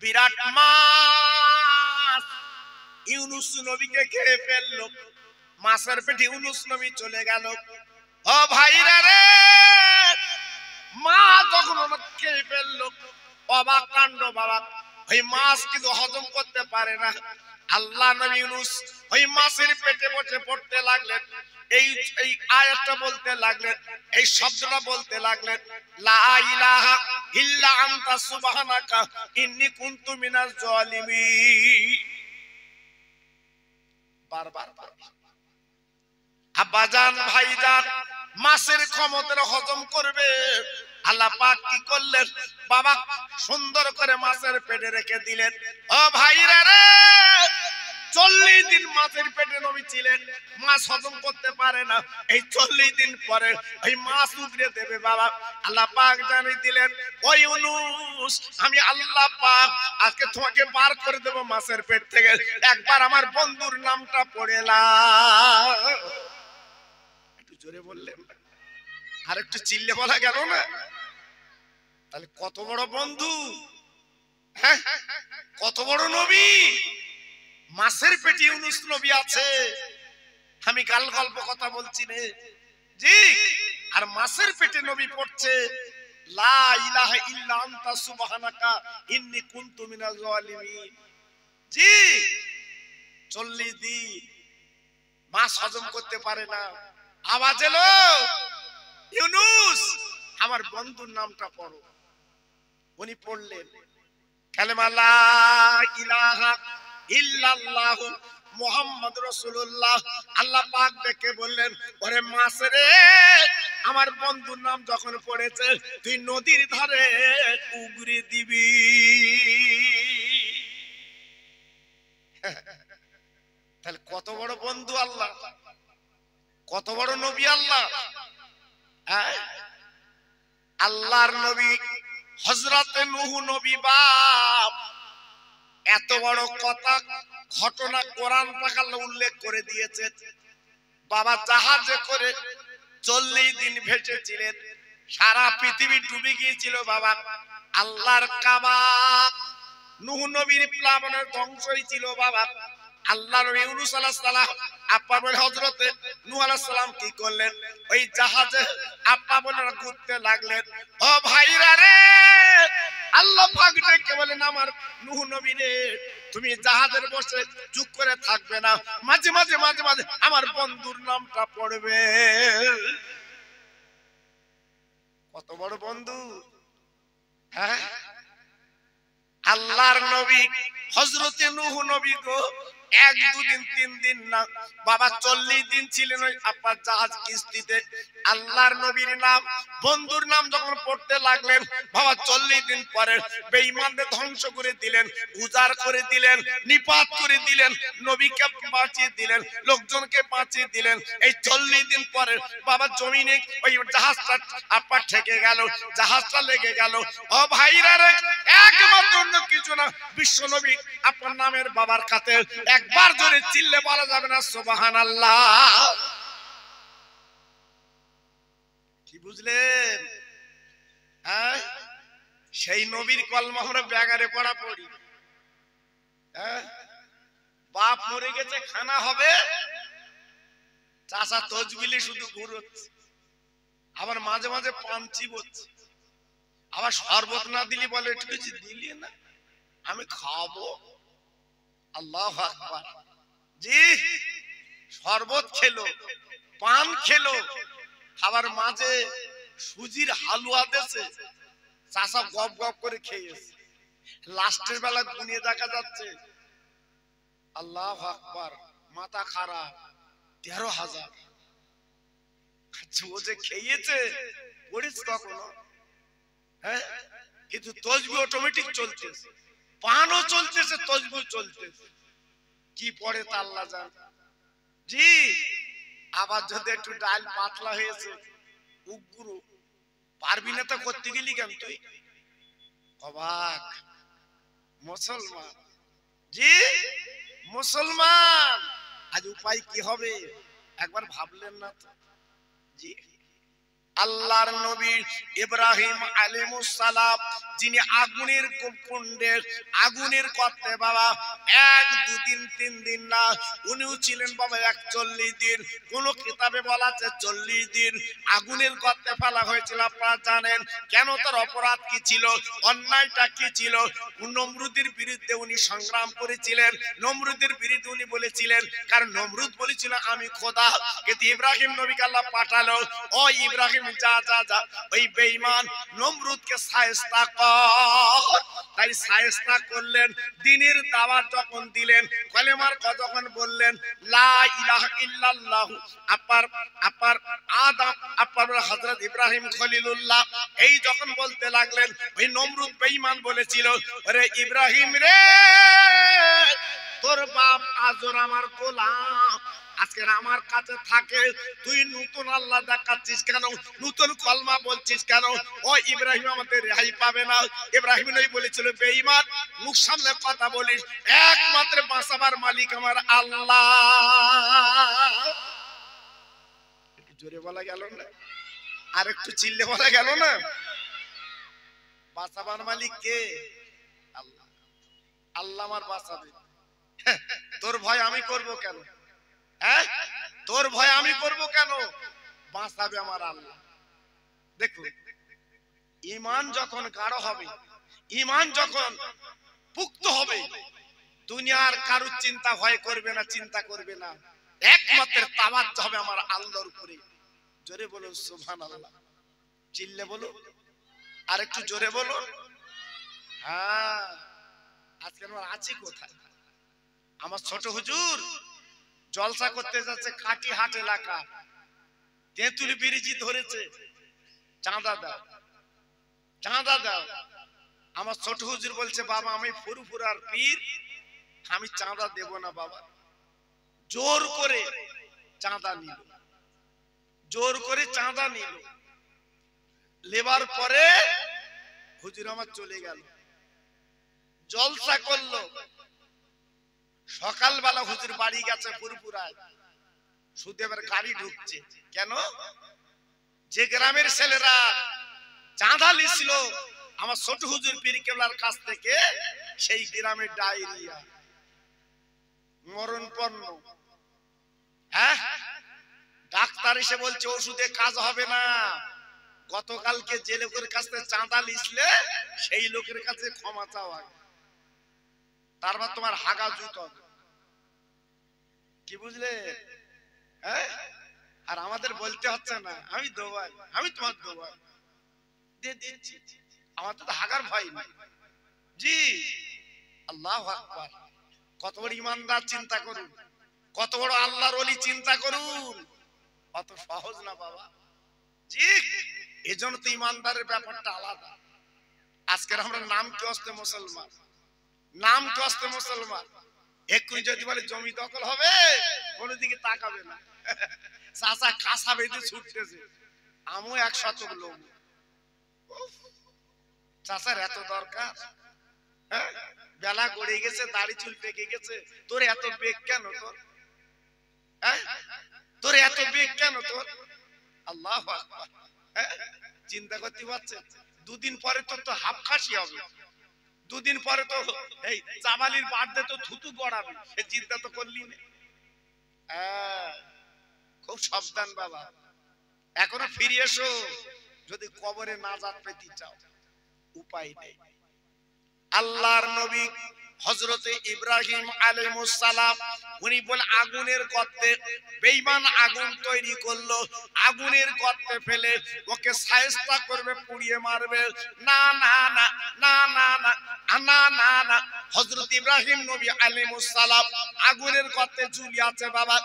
বিরাট মাছ ইউনুস নবীকে খেয়ে ফেললো। মাছের পেটে ইউনুস নবী চলে গেল। ও ভাইরা রে, মা যখন খেয়ে ফেললো, অবাক কাণ্ড বাবা। ওই মাছ কিন্তু হজম করতে পারে না। আল্লাহ নবী ইউনুস ওই মাছের পেটে বসে পড়তে লাগলেন। এই আয়াতটা বলতে লাগলেন, এই শব্দটা বলতে লাগলেন, লা ইলাহা ইল্লা আনতা সুবহানাকা ইন্নী কুনতু মিনাজ জালিমিন। বারবার আব্বাজান ভাইজান, মাছের ক্ষমতা হজম করবে আল্লাহ পাক কি করলেন? বাবা সুন্দর করে মাছের পেটে রেখে দিলেন। ও ভাইরা রে, 40 দিন মাছের পেটে নবী ছিলেন, মাছ হজম করতে পারে না। এই 40 দিন পরে এই মাছ উগরে দেবে বাবা। আল্লাহ পাক জানিয়ে দিলেন, ও ইউনুস, আমি আল্লাহ পাক আজকে তোমাকে বার করে দেব মাছের পেট থেকে। একবার আমার বন্ধুর নামটা পড়ে নাও। একটু জোরে বললেন, আর একটু চিল্লে বলা গেল না? তাহলে কত বড় বন্ধু, হ্যাঁ, কত বড় নবী। মাছের পেটে ইউনুস নবী আছে। আমি গাল গল্প কথা বলছি রে জি। আর মাছের পেটে নবী পড়ছে, লা ইলাহা ইল্লা আনতা সুবহানাকা ইন্নী কুনতু মিনাজ জালিমিন। জি, 40 দিন মাছ হজম করতে পারে না। আওয়াজ এলো, ইউনুস আমার বন্ধুর নামটা পড়ো। উনি পড়লেন কালেমা লা ইলাহা ইল্লাল্লাহ মুহাম্মদ রাসূলুল্লাহ। আল্লাহ পাক ডেকে বললেন, ওরে মাছ রে, আমার বন্ধুর নাম যখন পড়েছে তুই নদীর ধারে উগরে দিবি। তাহলে কত বড় বন্ধু আল্লাহ, কত বড় নবী আল্লাহ। আল্লাহর নবী হযরতে নূহ নবী বাপ এত বড় কথা ঘটনা কোরআন পাক আল্লাহ উল্লেখ করে দিয়েছে। বাবা জাহাজে করে 40 দিন ভেসেছিলেন, সারা পৃথিবী ডুবে গিয়েছিল বাবা। আল্লাহর কাবা নূহ নবীর প্লাবনের ধ্বংসই ছিল বাবা। আল্লাহ নবী ইউনুস আলাইহিস সালাম আপা বলে হযরতে নূহ আলাইহিস সালাম কি করলেন? ওই জাহাজে আপা বলে ঘুরতে লাগলেন। ও ভাইরা রে, আল্লাহ পাক ডেকে বলেন, আমার নূহ নবী রে, তুমি জাহাজের বসে চুপ করে থাকবে না, মাঝে মাঝে মাঝে মাঝে আমার বন্ধুর নামটা পড়বে। কত বড় বন্ধু, হ্যাঁ। আল্লাহর নবী হযরতে নূহ নবী গো 1 2 দিন 3 দিন না বাবা 40 দিন ছিলেন ওই আপনার জাহাজ কিস্তিতে। আল্লাহর নবীর নাম, বন্ধুর নাম যখন পড়তে লাগলেন বাবা, 40 দিন পরে বেঈমানদের ধ্বংস করে দিলেন, উজাড় করে দিলেন, নিপাত করে দিলেন, নবীকে বাঁচিয়ে দিলেন, লোকজনকে বাঁচিয়ে দিলেন। এই 40 দিন পরে বাবা জমিনে ওই জাহাজটা আপনার ঠেকে গেল, জাহাজটা লেগে গেল। ও ভাইরা রে, একমাত্র অন্য কিছু না, বিশ্ব নবী আপনার নামের বাবার কাছে একবার জোরে চিল্লে বলা যাবে না সুবহানাল্লাহ? কি বুঝলেন? হ্যাঁ, সেই নবীর কলমা আমরা ব্যাগারে পড়া পড়ি। হ্যাঁ, বাপ মরে গেছে, খানা হবে, চাচা তজবিলি শুধু ঘুরোচ্ছে, আবার মাঝে মাঝে পাঞ্চি বলছে, আবার শরবত না দিলি বলে একটু কিছু দিলি না, আমি খাবো। আল্লাহু আকবার। জি, শরবত খেলো, পান খেলো, খাবার মাঝে সুজির হালুয়া দেছে, চাচা গপ গপ করে খেয়েছে। লাস্টের বেলা গুনিয়ে দেখা যাচ্ছে, আল্লাহু আকবার, মাথা খারাপ, 13,000। ও যে খেয়েছে, পড়িস কখনো? হ্যাঁ, কিন্তু তসবিহ অটোমেটিক চলতেছে, পানও চলতেছে, তসবিহ চলতেছে। কি পড়ে তা আল্লাহ জানে। জি, আবার যদি একটু ডাল পাতলা হয়েছে, উগ্র, পারবি না তো করতে গেলি কেন তুই? অবাক মুসলমান। জি, মুসলমান, আজ উপায় কি হবে একবার ভাবলেন না তো? জি, আল্লাহর নবী ইব্রাহিম আলাইহিস সালাম যিনি আগুনের কুণ্ডে আগুনের গর্তে বাবা 1 2 দিন 3 দিন না উনিও ছিলেন বাবা 41 দিন, কোন কিতাবে বলা আছে 40 দিন আগুনের গর্তে ফেলা হয়েছিল। আপনারা জানেন কেন? তার অপরাধ কি ছিল, অন্যায়টা কি ছিল? নমরুদের বিরুদ্ধে উনি সংগ্রাম করেছিলেন। নমরুদের বিরুদ্ধে উনি বলেছিলেন, কারণ নমরুদ বলেছিল আমি খোদা, কিন্তু ইব্রাহিম নবীকে আল্লাহ পাঠালো, ও ইব্রাহিম যা যা যা ওই বেঈমান নমরুদকে শায়েস্তা কর। তাই শায়েস্তা করলেন। দ্বীনের দাওয়াত যখন দিলেন, কলেমার কথা যখন বললেন, লা ইলাহা ইল্লাল্লাহ, আপার আদম আপার হযরত ইব্রাহিম খলিলুল্লাহ এই যখন বলতে লাগলেন, ওই নমরুদ বেঈমান বলেছিল, আরে ইব্রাহিম রে, তোর বাপ আজর আমার গোলাম, আজকে আমার কাছে থাকে, তুই নতুন আল্লাহ দেখাচ্ছিস কেন, নতুন কলমা বলছিস কেন? ও ইব্রাহিম আমাদের রেহাই পাবে না। ইব্রাহিম নবী বলেছিল, বেঈমান মুখ সামনে কথা বলিস, একমাত্র বাঁচাবার মালিক আমার আল্লাহ। একটু জোরে বলা গেল না? আর একটু চিল্লে বলা গেল না? বাঁচাবার মালিক কে? আল্লাহ। আল্লাহ আমার বাঁচাবে। তোর ভয় আমি করব কেন? হ্যাঁ, তোর ভয় আমি করব কেন? বাঁচাবে আমার আল্লাহ। দেখুন, ঈমান যখন গাঢ় হবে, ঈমান যখন পুক্ত হবে, দুনিয়ার কারুর চিন্তা ভয় করবে না, চিন্তা করবে না, একমাত্র তাওয়াজ্জুহ হবে আমার আল্লাহর উপরে। জোরে বলো সুবহানাল্লাহ, চিল্লে বলো, আর একটু জোরে বলো। হ্যাঁ, আজকে আমরা আছি কোথায়? আমার ছোট হুজুর জলসা করতে যাচ্ছে কাটিহাট এলাকা, তেঁতুলি ব্রিজ ধরেছে, চাঁদা দাও, চাঁদা দাও। আমার ছোট হুজুর বলছে, বাবা আমি ফুরফুরার পীর, আমি চাঁদা দেব না বাবা। জোর করে চাঁদা নিল, জোর করে চাঁদা নিল। লেবার পরে হুজুর আমার চলে গেল, জলসা করলো। সকালবেলা হুজুর বাড়ি গেছে ফুরফুরায়, শুধু এবার গাড়ি ঢুকছে। কেন? যে গ্রামের ছেলেরা চাঁদা লিছিল আমার ছোট হুজুর পীর কেবলার কাছ থেকে, সেই গ্রামের ডায়রিয়া, মরণপন্ন। হ্যাঁ, ডাক্তার এসে বলছে ওষুধে কাজ হবে না। গতকালকে যে লোকের কাছ থেকে চাঁদা লিছলে সেই লোকের কাছে ক্ষমা চাওয়া, তারপর তোমার হাগা জুত হবে। কি বুঝলে? হ্যাঁ, আর আমাদের বলতে হচ্ছে না আমি দোবাই, আমি তোমার দোবাই দিয়ে দিচ্ছি, আমার তো হাগার ভয় নেই। জি, আল্লাহু আকবার। কত বড় ইমানদার চিন্তা করুন, কত বড় আল্লাহর ওলি চিন্তা করুন, অত সহজ না বাবা। জি, এজন্য তো ইমানদারের ব্যাপারটা আলাদা। আজকের আমরা নাম কি আসতে মুসলমান, নাম কি আসতে মুসলমান, এক্ষুনি যদি বলে জমি দখল হবে, কোন দিকে তাকাবে না। চাচা কাঁচা বেঁধে ছুটতেছে, আমিও 1 শতক লোক। চাচার এত দরকার? হ্যাঁ, বেলা গড়ে গেছে, দাড়ি চুল পেকে গেছে, তোর এত বেগ কেন তোর? হ্যাঁ, তোর এত বেগ কেন তোর? আল্লাহু আকবার। হ্যাঁ, চিন্তা করতে পারছেন? 2 দিন পরে তো হাফ খাসি হবে, 2 দিন পরে তো এই চাবালির বাড়তে তো থুতু গড়াবে, সে চিন্তা তো করলি না। খুব সাবধান বাবা, এখনো ফিরে এসো যদি কবরে নাজাত পেতে চাও, উপায় নেই। আল্লাহর নবী হযরতে ইব্রাহিম আলাইহিস সালাম উনি বলে আগুনের গর্তে বেঈমান আগুন তৈরি করলো, আগুনের গর্তে ফেলে ওকে শায়েস্তা করবে, পুড়িয়ে মারবে। না না না না না না না না না, হযরত ইব্রাহিম নবী আলাইহিস সালাম আগুনের গর্তে ঝুলি আছে বাবা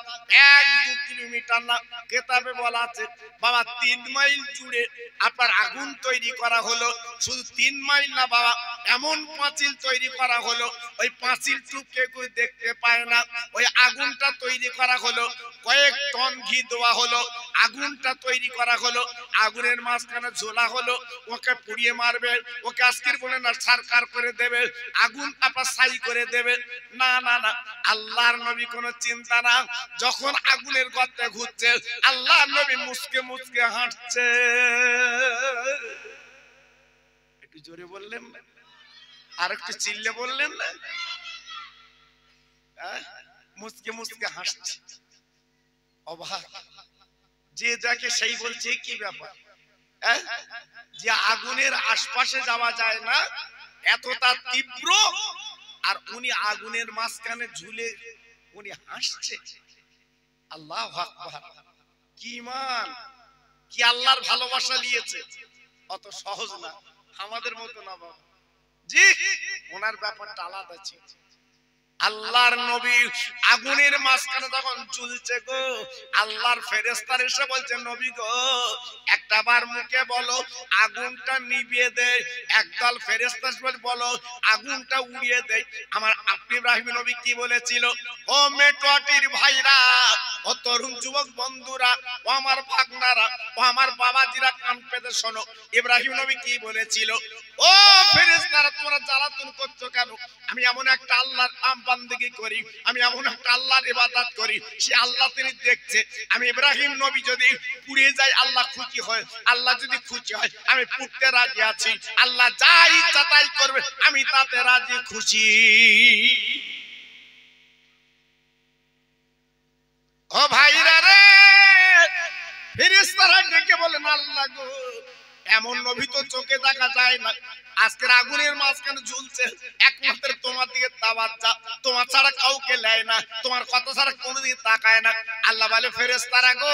1-2 কিলোমিটার না, কিতাবে বলা আছে বাবা 3 মাইল জুড়ে আপনার আগুন তৈরি করা হলো। শুধু 3 মাইল না বাবা, এমন পাঁচিল তৈরি করা হলো, ওই পাঁচিল টুকে কেউ দেখতে পায় না। ওই আগুনটা তৈরি করা হলো কয়েক টন ঘি দেওয়া হলো, আগুনটা তৈরি করা হলো, আগুনের মাঝখানে ঝোলা হলো, ওকে পুড়িয়ে মারবে, ওকে আজকের বলে না সরকার করে দেবে, আগুন আপা ছাই করে দেবে। না না না, আল্লাহর নবী কোনো চিন্তা না। যখন আগুনের গর্তে ঘুরছে, আল্লাহর নবী মুচকে মুচকে হাঁটছে। একটু জোরে বললেন না, আর একটু চিল্লে বললেন না? মুচকে মুচকে হাসছে। অবাক, যে যাকে সেই বলছে কি ব্যাপার, যে আগুনের আশপাশে যাওয়া যায় না, এতটা তীব্র, আর উনি আগুনের মাঝখানে ঝুলে উনি হাসছে। আল্লাহু আকবার, কি ঈমান, কি আল্লাহর ভালোবাসা নিয়েছে। অত সহজ না, আমাদের মতো না বাবা। জি, ওনার ব্যাপারটা আলাদা ছিল। আল্লাহর নবী আগুনের মাঝখানে যখন ঝুলছে গো, আল্লাহর ফেরেশতারা এসে বলছে, নবী গো একটা বার মুখে বলো আগুনটা নিভিয়ে দে। একদল ফেরেশতা বলো আগুনটা উড়িয়ে দে। আমার আপনি ইব্রাহিম নবী কি বলেছিল? ও মেটুয়াটির ভাইরা, ও তরুণ যুবক বন্ধুরা, ও আমার ভাগনারা, ও আমার বাবাজিরা, কান পেতে শোনো। ইব্রাহিম নবী কি বলেছিল? ও ফেরেশতারা, তোমরা জ্বালাতন করছো কেন? আমি এমন একটা আল্লাহর বান্দেগি করি, আমি এমন একটা আল্লাহর ইবাদত করি, সে আল্লাহ তিনি দেখছে। আমি ইব্রাহিম নবী যদি পুড়িয়ে যাই আল্লাহ খুশি হয়, আল্লাহ যদি খুশি হয় আমি পুড়তে রাজি আছি। আল্লাহ যা ইচ্ছা তাই করবে, আমি তাতে রাজি খুশি। ও ভাইরা রে, ফেরেশতারা ডেকে বলেন, আল্লাহ গো এমন নবী তো চোখে দেখা যায় না, আজকের আগুনের মাঝখানে ঝুলছে, একমাত্র তোমার দিকে তাওয়াজ্জা, তোমার ছাড়া কাউকে নেয় না, তোমার কথা ছাড়া কোনোদিকে তাকায় না। আল্লাহ বলে, ফেরেশতারা গো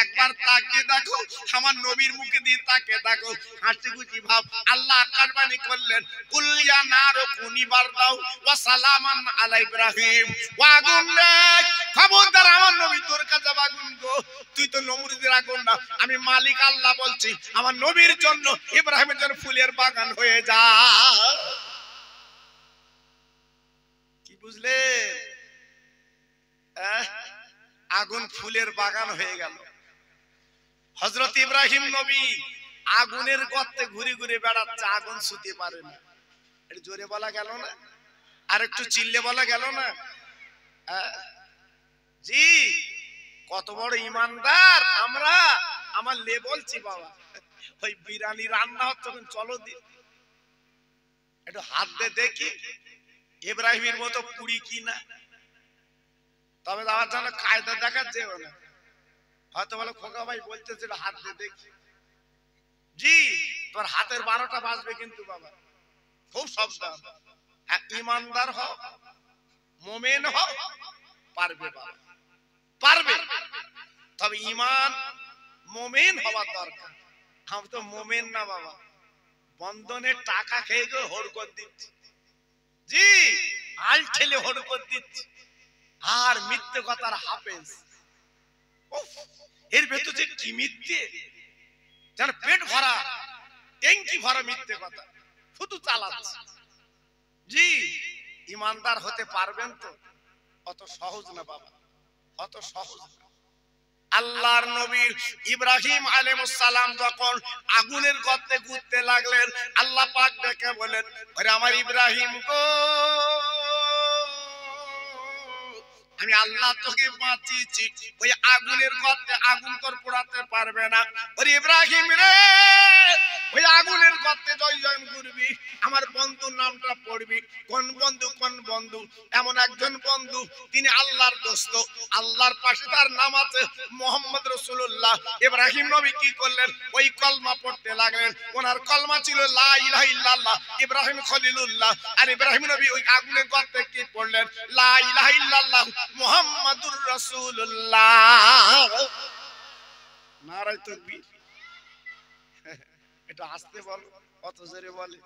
একবার তাকিয়ে দেখো, আমার নবীর মুখে দিয়ে তাকিয়ে দেখো, হাসি খুশি ভাব। আল্লাহ আকাশবাণী করলেন, কুল ইয়া নারু কুনি বারদাও ওয়া সালামান আলা ইব্রাহিম। ও আগুন রে, খবরদার আমার নবী তোর কাছে আগুন গো, তুই তো নমরুদের আগুন না। আমি মালিক আল্লাহ বলছি, আমার নবীর জন্য ইব্রাহিমের জন্য ফুলের বাগান হয়ে যা। কি বুঝলে? আগুন ফুলের বাগান হয়ে গেল। হযরত ইব্রাহিম নবী আগুনের গর্তে ঘুরে ঘুরে বেড়াচ্ছে, আগুন ছুঁতে পারে না। একটু জোরে বলা গেল না, আর একটু চিল্লে বলা গেল না? জি, কত বড় ইমানদার আমরা। আমার লে বলছি বাবা, ওই বিরিয়ানি রান্না হচ্ছে, চলো একটু হাত দিয়ে দেখি ইব্রাহিমের মতো পুরি কিনা। তবে আমার জন্য কায়দা দেখাচ্ছে না, হয়তো বলে খোকা ভাই বলতেছিল হাত দিয়ে দেখি। জি, তোর হাতের 12টা বাজবে কিন্তু বাবা, খুব সাবধান। ইমানদার হও, মুমিন হও, পারবে বাবা, পারবে। তবে ইমান মুমিন হওয়া দরকার। আমি তো মুমিন না বাবা, বন্ধনের টাকা খেয়ে গিয়ে হরকত দিচ্ছি। জি, আল ঠেলে হরকত দিচ্ছি, আর মিথ্যে কথার হাফেজ। এর ভেতর যে কি মিথ্যে, যেন পেট ভরা ট্যাঙ্কি ভরা মিথ্যে কথা শুধু চালাচ্ছে। জি, ইমানদার হতে পারবেন তো? অত সহজ না বাবা, অত সহজ না। আল্লাহর নবী ইব্রাহিম আলাইহিস সালাম যখন আগুনের গর্তে ঘুরতে লাগলেন, আল্লাহ পাক ডেকে বলেন, ওরে আমার ইব্রাহিম গো, আমি আল্লাহ তোকে বাঁচিয়েছি, ওই আগুনের গর্তে আগুন তোর পোড়াতে পারবে না। ওরে ইব্রাহিম রে, ওই আগুনের গর্তে জয়জন করবি, আমার বন্ধুর নামটা পড়বি। কোন বন্ধু? কোন বন্ধু? এমন একজন বন্ধু, তিনি আল্লাহর দোস্ত, আল্লাহর পাশে তার নাম আছে মুহাম্মদ রাসূলুল্লাহ। ইব্রাহিম নবী কি করলেন? ওই কলমা পড়তে লাগলেন। ওনার কলমা ছিল লা ইলাহা ইল্লাল্লাহ, ইব্রাহিম খলিলুল্লাহ। আর ইব্রাহিম নবী ওই আগুনের গর্তে কি পড়লেন? লা ইলাহা ইল্লাল্লাহ মুহাম্মাদুর রাসূলুল্লাহ। নারায়ে তাকবীর। এটা আসতে বল, কত জোরে বলে,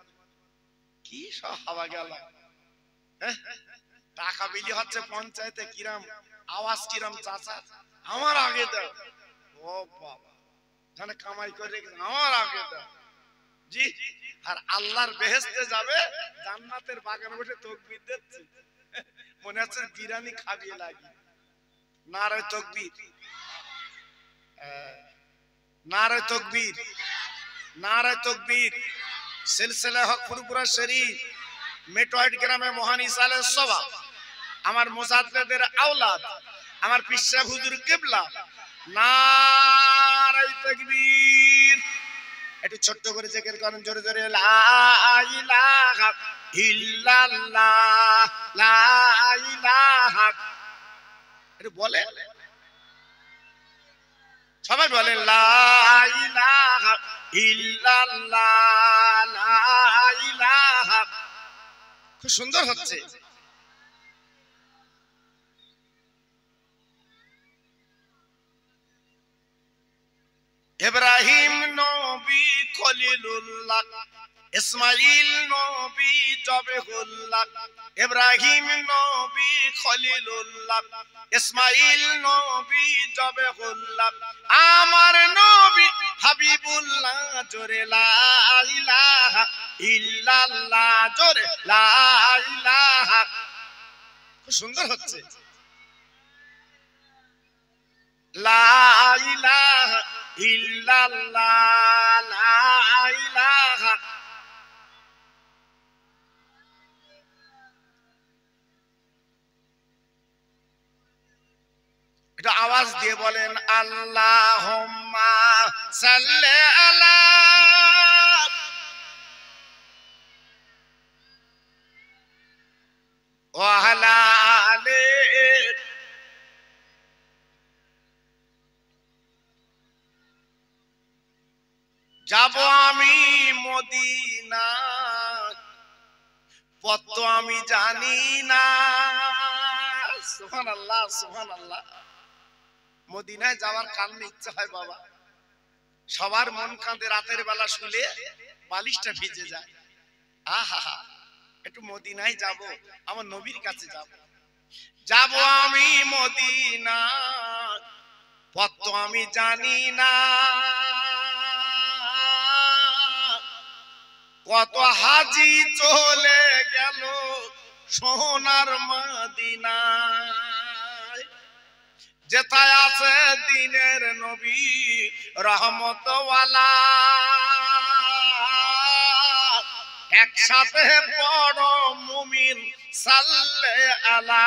কি সব হাওয়া গেল। টাকা বিলি হচ্ছে পঞ্চায়েতে, কিরাম আওয়াজ, কিরাম চাচা আমার আগে দাও। ও বাবা, জানে কামাই করে আমার আগে দাও। জি, আর আল্লাহর বেহেশতে যাবে, জান্নাতের বাগানে বসে তাকবীর দিচ্ছে। মনে হচ্ছে বিরিয়ানি খাবিয়ে লাগি। নারায়ে তাকবীর, নারায়ে তাকবীর, নারায়ে তাকবীর। সিলসিলা হক ফুরফুরা শরীফ মেটওয়াইট গ্রামে মহান ঈসা আলাইহিস সালাম আমার মুজাদ্দিদের আওলাদ আমার পীর সাহেব হুজুর কিবলা। নারায়ে তাকবীর। একটু ছোট্ট করে জিকির করেন জোরে জোরে, লা ইলাহা ইল্লাল্লাহ, লা ইলাহা। একটু বলে সবাই বলেন, লা ইলাহা ইল্লাল্লাহ, লা ইলাহা। খুব সুন্দর হচ্ছে। ইব্রাহিম নবী খলিলুল্লাহ, ইসমাইল নবী জবেহুল্লাহ। ইব্রাহিম নবী খলিলুল্লাহ, ইসমাইল নবী জবেহুল্লাহ। আমার নবী হাবিবুল্লাহ, জোরে লা ইলাহা ইল্লাল্লাহ, জোরে লা ইলাহা। খুব সুন্দর হচ্ছে। লা ইলাহা ইল্লাল্লাহ, লা ইলাহা। এটা আওয়াজ দিয়ে বলেন, আল্লাহুম্মা সাল্লি আলা ওয়া আলা আলি। যাব আমি মদিনা, পথ তো আমি জানি না। সুবহানাল্লাহ, সুবহানাল্লাহ। মদিনায় যাওয়ার কারণে ইচ্ছা হয় বাবা, সবার মন কাঁদে রাতের বেলা শুলে বালিশটা ভিজে যায়। আহা, একটু মদিনায় যাব, আমার নবীর কাছে যাব। যাব আমি মদিনা, পথ তো আমি জানি না। কত হাজি চলে গেল সোনার মদিনায়, যেথায় আছে দিনের নবী রহমতওয়ালা। একসাথে বড় মুমিন সাল্লে আলা,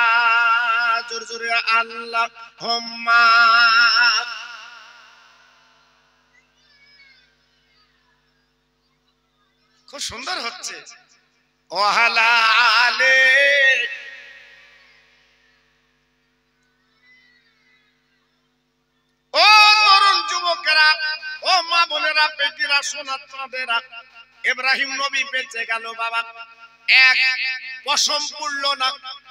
জোরে জোরে আল্লাহুম্মা। খুব সুন্দর হচ্ছে। ওয়ালা আলে। ও তরুণ যুবকেরা, ও মা বোনেরা, বেটিরা, সোনার চাঁদেরা, ইব্রাহিম নবী বেঁচে গেল বাবা। এক পশম পড়লো না।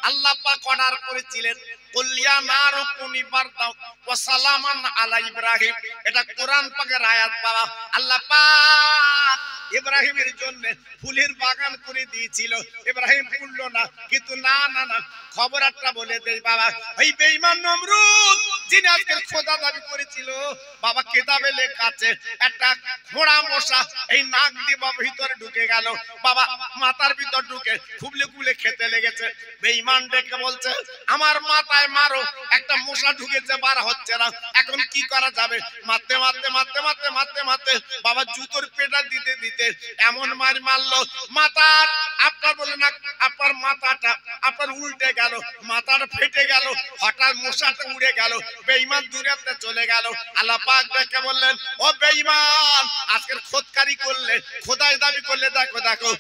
আল্লাহ পাক অর্ডার করেছিলেন, কুলিয়া নারু কুনি বারদাও ওয়া সালামান আলা ইব্রাহিম। এটা কোরআন পাকের আয়াত বাবা। আল্লাহ পাক ইব্রাহিমের জন্য ফুলের বাগান করে দিয়েছিল, ইব্রাহিম ফুললো না। কিন্তু না না না, খবর একটা বলে দেই বাবা, এই বেঈমান নমরুদ যিনি আজকে খোদা দাবি করেছিল বাবা, কিতাবে লেখা আছে একটা ঘোড়া মশা এই নাক দিয়ে বাবা ভিতরে ঢুকে গেল বাবা, মাথার ভিতর ঢুকে খুবলে খুবলে খেতে লেগেছে। বেঈমান ডেকে বলছে, আমার মাথায় মারো, একটা মশা ঢুকেছে, বার হচ্ছে না, এখন কি করা যাবে? মারতে মারতে মারতে মারতে মারতে মারতে বাবা জুতোর পেটা দিতে দিতে এমন মার মারলো, মাথা আপনার বলে না, আপনার মাথাটা আপনার উল্টে গেল, মাথাটা ফেটে গেল, হঠাৎ মশাটা উড়ে গেল, বেঈমান দূরেতে চলে গেল। আল্লাহ পাক ডেকে বললেন, ও বেঈমান, আজকের খোদকারি করলে, খোদাই দাবি করলে, দেখো দেখো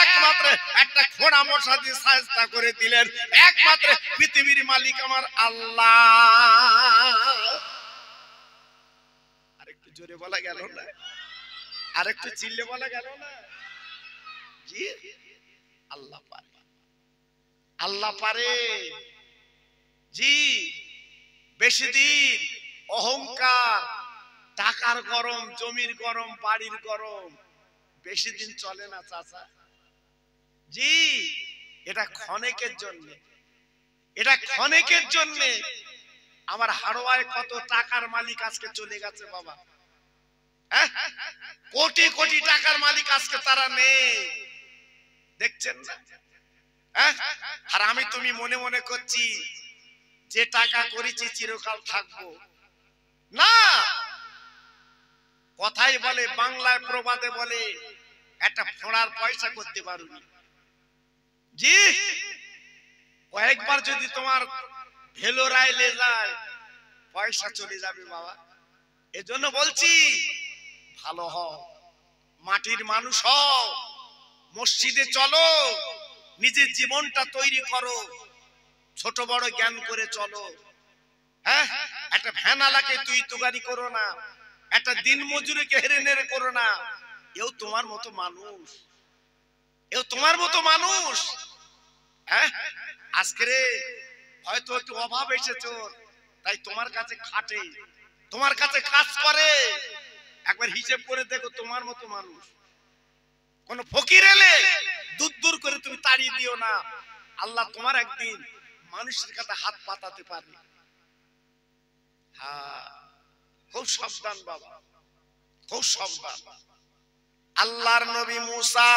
একমাত্র একটা ঘোড়া মশা দিয়ে সাজদা করে দিলেন। একমাত্র পৃথিবীর মালিক আমার আল্লাহ। আরেকটু জোরে বলা গেল না? আরেকটু চিল্লে বলা গেল না? জি, আল্লাহ পারে, আল্লাহ পারে। জি, বেশি দিন অহংকার, টাকার গরম, জমির গরম, বাড়ির গরম বেশি দিন চলে না চাচা। জি, এটা ক্ষণিকের জন্য, এটা ক্ষণিকের জন্য। আমার হাড়োয়ায় কত টাকার মালিক আজকে চলে গেছে বাবা, কোটি কোটি টাকার মালিক আজকে তারা নেই, দেখছেন না? আর আমি তুমি মনে মনে করছি যে টাকা করেছি চিরকাল থাকবো না। কথাই বলে, বাংলায় প্রবাদে বলে, একটা ফোড়ার পয়সা করতে পারুনি। জি, কয়েকবার যদি তোমার ভেলোরায় লে যায় পয়সা চলে যাবে বাবা। এজন্য বলছি ভালো হও, মাটির মানুষ হও, মসজিদে চলো, নিজের জীবনটা তৈরি করো, ছোট বড় জ্ঞান করে চলো। একটা ভ্যানালাকে তুই তুগারি করো না, একটা দিন মজুরিকে হেরে নেড়ে করো না। এও তোমার মতো মানুষ, এও তোমার মতো মানুষ। আজকে হয়তো একটু অভাব এসেছে, তাই তোমার কাছে খাটে, তোমার কাছে কাজ করে। একবার হিসেব করে দেখো, তোমার মতো মানুষ। কোন ফকির এলে দূর দূর করে তুমি তাড়িয়ে দিও না, আল্লাহ তোমার একদিন মানুষের কাছে হাত পাতাতে পারবে। হ্যাঁ, খুব সাবধান বাবা, খুব সাবধান। আল্লাহর নবী মুসা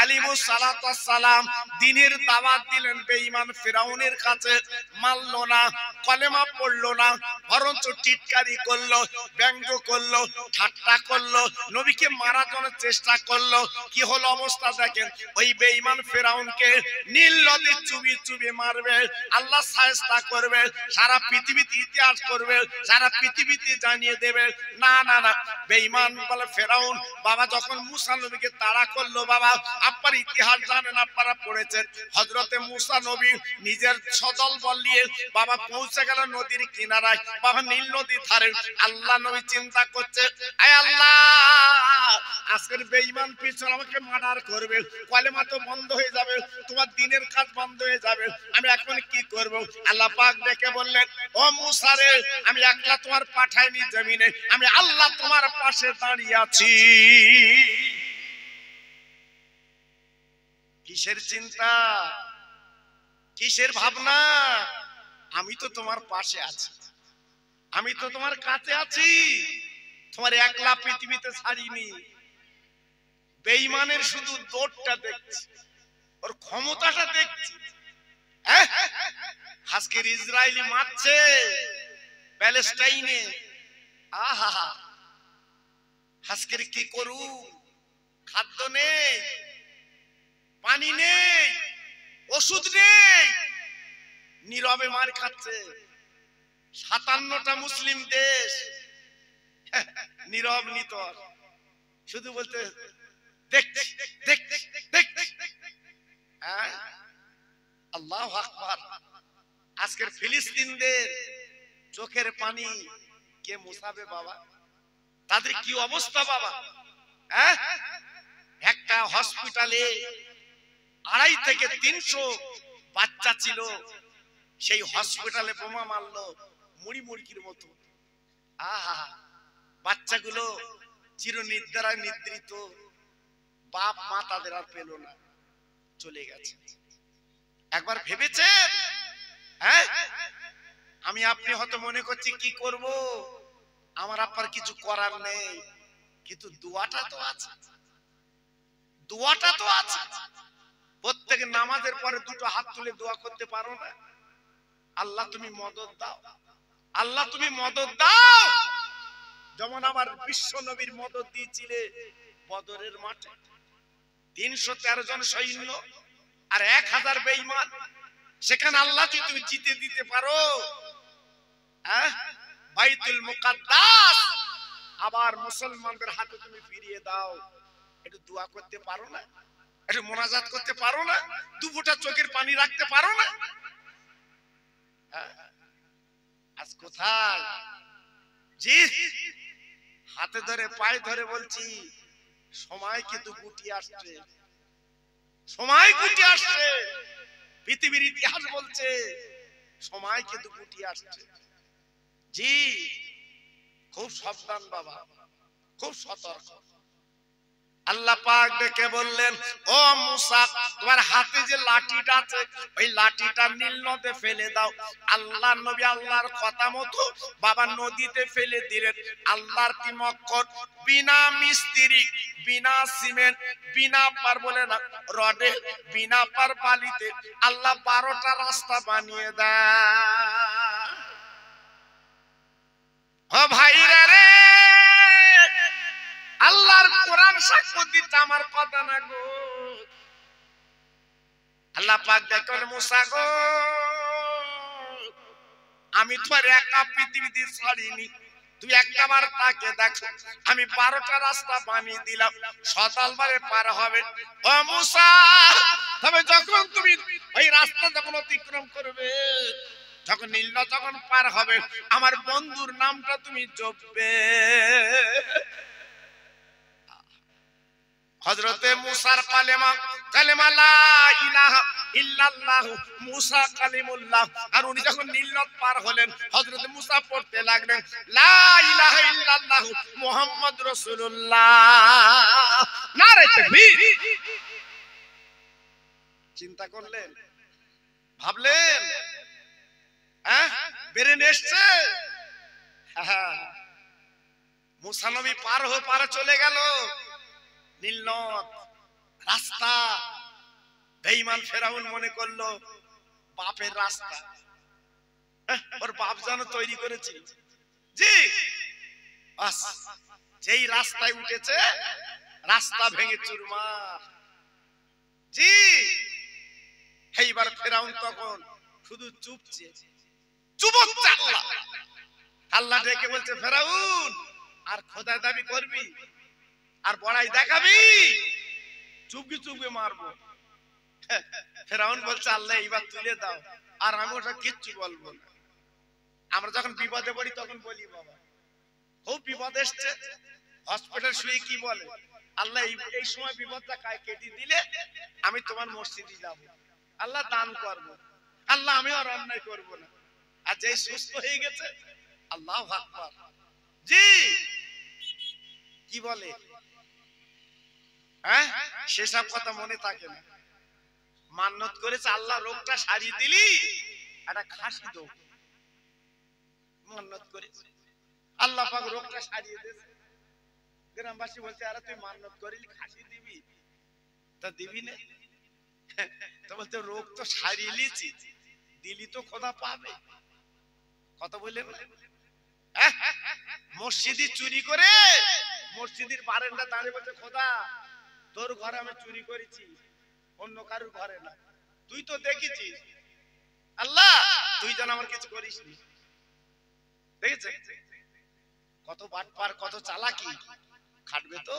আলাইহিস সালাতু ওয়াস সালাম দ্বীনের দাওয়াত দিলেন বেঈমান ফিরাউনের কাছে। মানলো না, কলেমা পড়লো না, বরঞ্চ টিটকারি করলো, ব্যঙ্গ করলো, ঠাট্টা করলো, নবীকে মারার জন্য চেষ্টা করলো। কি হলো অবস্থা দেখেন, ওই বেঈমান ফিরাউনকে নীল নদী চুবিয়ে চুবিয়ে মারবে, আল্লাহ শায়েস্তা করবে, সারা পৃথিবীতে ইতিহাস করবে, সারা পৃথিবীতে জানিয়ে দেবে। না না না, বেঈমান বলে ফিরাউন বাবা যখন মুসা নবীকে তাড়া করলো, বাবা আপনার ইতিহাস জানেন, আপনারা পড়েছেন, হযরতে মুসা নবী নিজের সদল বল নিয়ে বাবা পৌঁছে গেল নদীর কিনারায়, বাবা নীল নদীর ধারে। আল্লাহ নবী চিন্তা করছে, আয় আল্লাহ, আজকের বেঈমান পিছন আমাকে মার্ডার করবে, কলেমা তো বন্ধ হয়ে যাবে, তোমার দিনের কাজ বন্ধ হয়ে যাবে, আমি এখন কি করব? আল্লাহ পাক ডেকে বললেন, ও মুসা রে, আমি একলা তোমার পাঠাইনি জমিনে, আমি আল্লাহ তোমার পাশে দাঁড়িয়ে আছি। কিসের চিন্তা, কিসের ভাবনা? আমি তো তোমার পাশে আছি, আমি তো তোমার কাছে আছি, তোমার একলা পৃথিবীতে ছাড়িনি। বেঈমানের শুধু দৌড়টা দেখছি, ওর ক্ষমতাটা দেখছি। আজকের ইসরায়েলি মারছে প্যালেস্টাইনে, আহা, আজকের কি করু? খাদ্য নেই, পানি নেই, ওষুধ নেই, নীরবে মার খাচ্ছে। 57টা মুসলিম দেশ নীরব নিতর, শুধু বলতে দেখ দেখ দেখ। আল্লাহু আকবার। আজকের ফিলিস্তিনদের চোখের পানি কে মুছাবে বাবা? তাদের কি অবস্থা বাবা? একটা হসপিটালে 250 থেকে 300 বাচ্চা ছিল, সেই হসপিটালে বোমা মারলো মুড়ি মুরগির মতো। আহা, বাচ্চাগুলো চিরনিদ্রায় নিদ্রিত, বাপ মা তাদের আর পেল না, চলে গেছে। একবার ভেবেছেন? আমি আপনি হয়তো মনে করছি কি করব, আমার আপার কিছু করার নেই, কিন্তু দোয়াটা তো আছে, দোয়াটা তো আছে। প্রত্যেক নামাজের পরে দুটো হাত তুলে দোয়া করতে পারো না? আল্লাহ তুমি মদদ দাও, আল্লাহ তুমি মদদ দাও। যেমন আমার বিশ্ব নবীর মদদ দিয়েছিলে বদরের মাঠে, 313 জন সৈন্য আর 1000 বেঈমান, সেখানে আল্লাহ যদি তুমি জিতে দিতে পারো, বাইতুল মুকাদ্দাস আবার মুসলমানদের হাতে তুমি ফিরিয়ে দাও, একটু দোয়া করতে পারো না? একটু মোনাজাত করতে পারো না? দু ফোঁটা চোখের পানি রাখতে পারো না? আজ কোথায়? জি, হাতে ধরে পায়ে ধরে বলছি, সময় কিন্তু গুটিয়ে আসছে, সময় গুটিয়ে আসছে। পৃথিবীর ইতিহাস বলছে সময় কিন্তু গুটিয়ে আসছে। জি, খুব সাবধান বাবা, খুব সতর্ক। আল্লাহ পাক ডেকে বললেন, ও মুসা, তোমার হাতে যে লাঠিটা আছে ওই লাঠিটা নীল নদে ফেলে দাও। আল্লাহর নবী আল্লাহর কথা মতো বাবা নদীতে ফেলে দিলেন। আল্লাহর কি মক্কর, বিনা মিস্ত্রি, বিনা সিমেন্ট, বিনা পার বলে না রডে, বিনা পার বালিতে আল্লাহ 12টা রাস্তা বানিয়ে দেয়। ও ভাইরা রে, আল্লাহর কোরআন সাক্ষ্য দিতে আমার কথা না গো। আল্লাহ পাক দেখেন, মুসা গো, আমি তোর একা পৃথিবীতে ছাড়িনি, তুই একবার তাকে দেখো, আমি 12টা রাস্তা বানিয়ে দিলাম, সতালবারে পার হবে। ও মুসা, তবে যখন তুমি ওই রাস্তা যখন অতিক্রম করবে, যখন নীল যখন পার হবে, আমার বন্ধুর নামটা তুমি জপবে। হযরতে মুসার কালেমা লা ইলাহা ইল্লাল্লাহ, মুসা কালিমুল্লাহ। আর উনি যখন নীল নদ পার হলেন, হযরতে মুসা পড়তে লাগলেন লা ইলাহা ইল্লাল্লাহ মুহাম্মদ রাসূলুল্লাহ। নারে তাকবীর। চিন্তা করলেন, ভাবলেন, হ্যাঁ, বেরেন এসছে। মুসা নবী পারে চলে গেল নীল নদ রাস্তা। বেঈমান ফেরাউন মনে করলো বাপের রাস্তা, ওর বাপ জানো তৈরি করেছি। জি, যেই রাস্তায় উঠেছে রাস্তা ভেঙে চুরমার। জি, এইবার ফেরাউন তখন শুধু চুপছে, চুপচ্ছে। আল্লাহ ডেকে বলছে, ফেরাউন, আর খোদা দাবি করবি, আর বড়াই দেখাবি, চুপকে চুপকে মারবো। ফেরাউন বলছে, আল্লাহ এইবার তুলে দাও, আর আমি ওটা কিচ্ছু বলবো না। আমরা যখন বিপদে পড়ি তখন বলি, বাবা খুব বিপদ এসছে, হসপিটাল শুয়ে কি বলে, আল্লাহ এই সময় বিপদটা কেটে দিলে আমি তোমার মসজিদে যাব, আল্লাহ দান করবো, আল্লাহ আমি আর অন্যায় করবো না। আর যেই সুস্থ হয়ে গেছে, আল্লাহু আকবার। জি, কি বলে, হ্যাঁ, সেসব কথা মনে থাকে না। মান্নত করেছে, আল্লাহ রোগটা সারিয়ে দিলি, একটা খাসি দাও। মান্নত করেছে, আল্লাহ পাক রোগটা সারিয়ে দিয়েছে। গ্রামবাসী বলছে, আরে তুই মান্নত করিলি খাসি দিবি, তা দিবি না? তো বলতে, রোগ তো সারিয়ে লিছি, দিলি তো খোদা পাবে। কথা বললেন না? মসজিদে চুরি করে মসজিদের বারান্দা দাঁড়িয়ে বলছে, খোদা তোর ঘরে আমি চুরি করেছি, অন্য কারোর ঘরে না, তুই তো দেখেছিস, আল্লাহ তুই যেন আমার কিছু করিস নি। দেখেছে কত বাটপার, কত চালাকি, খাটবে তো।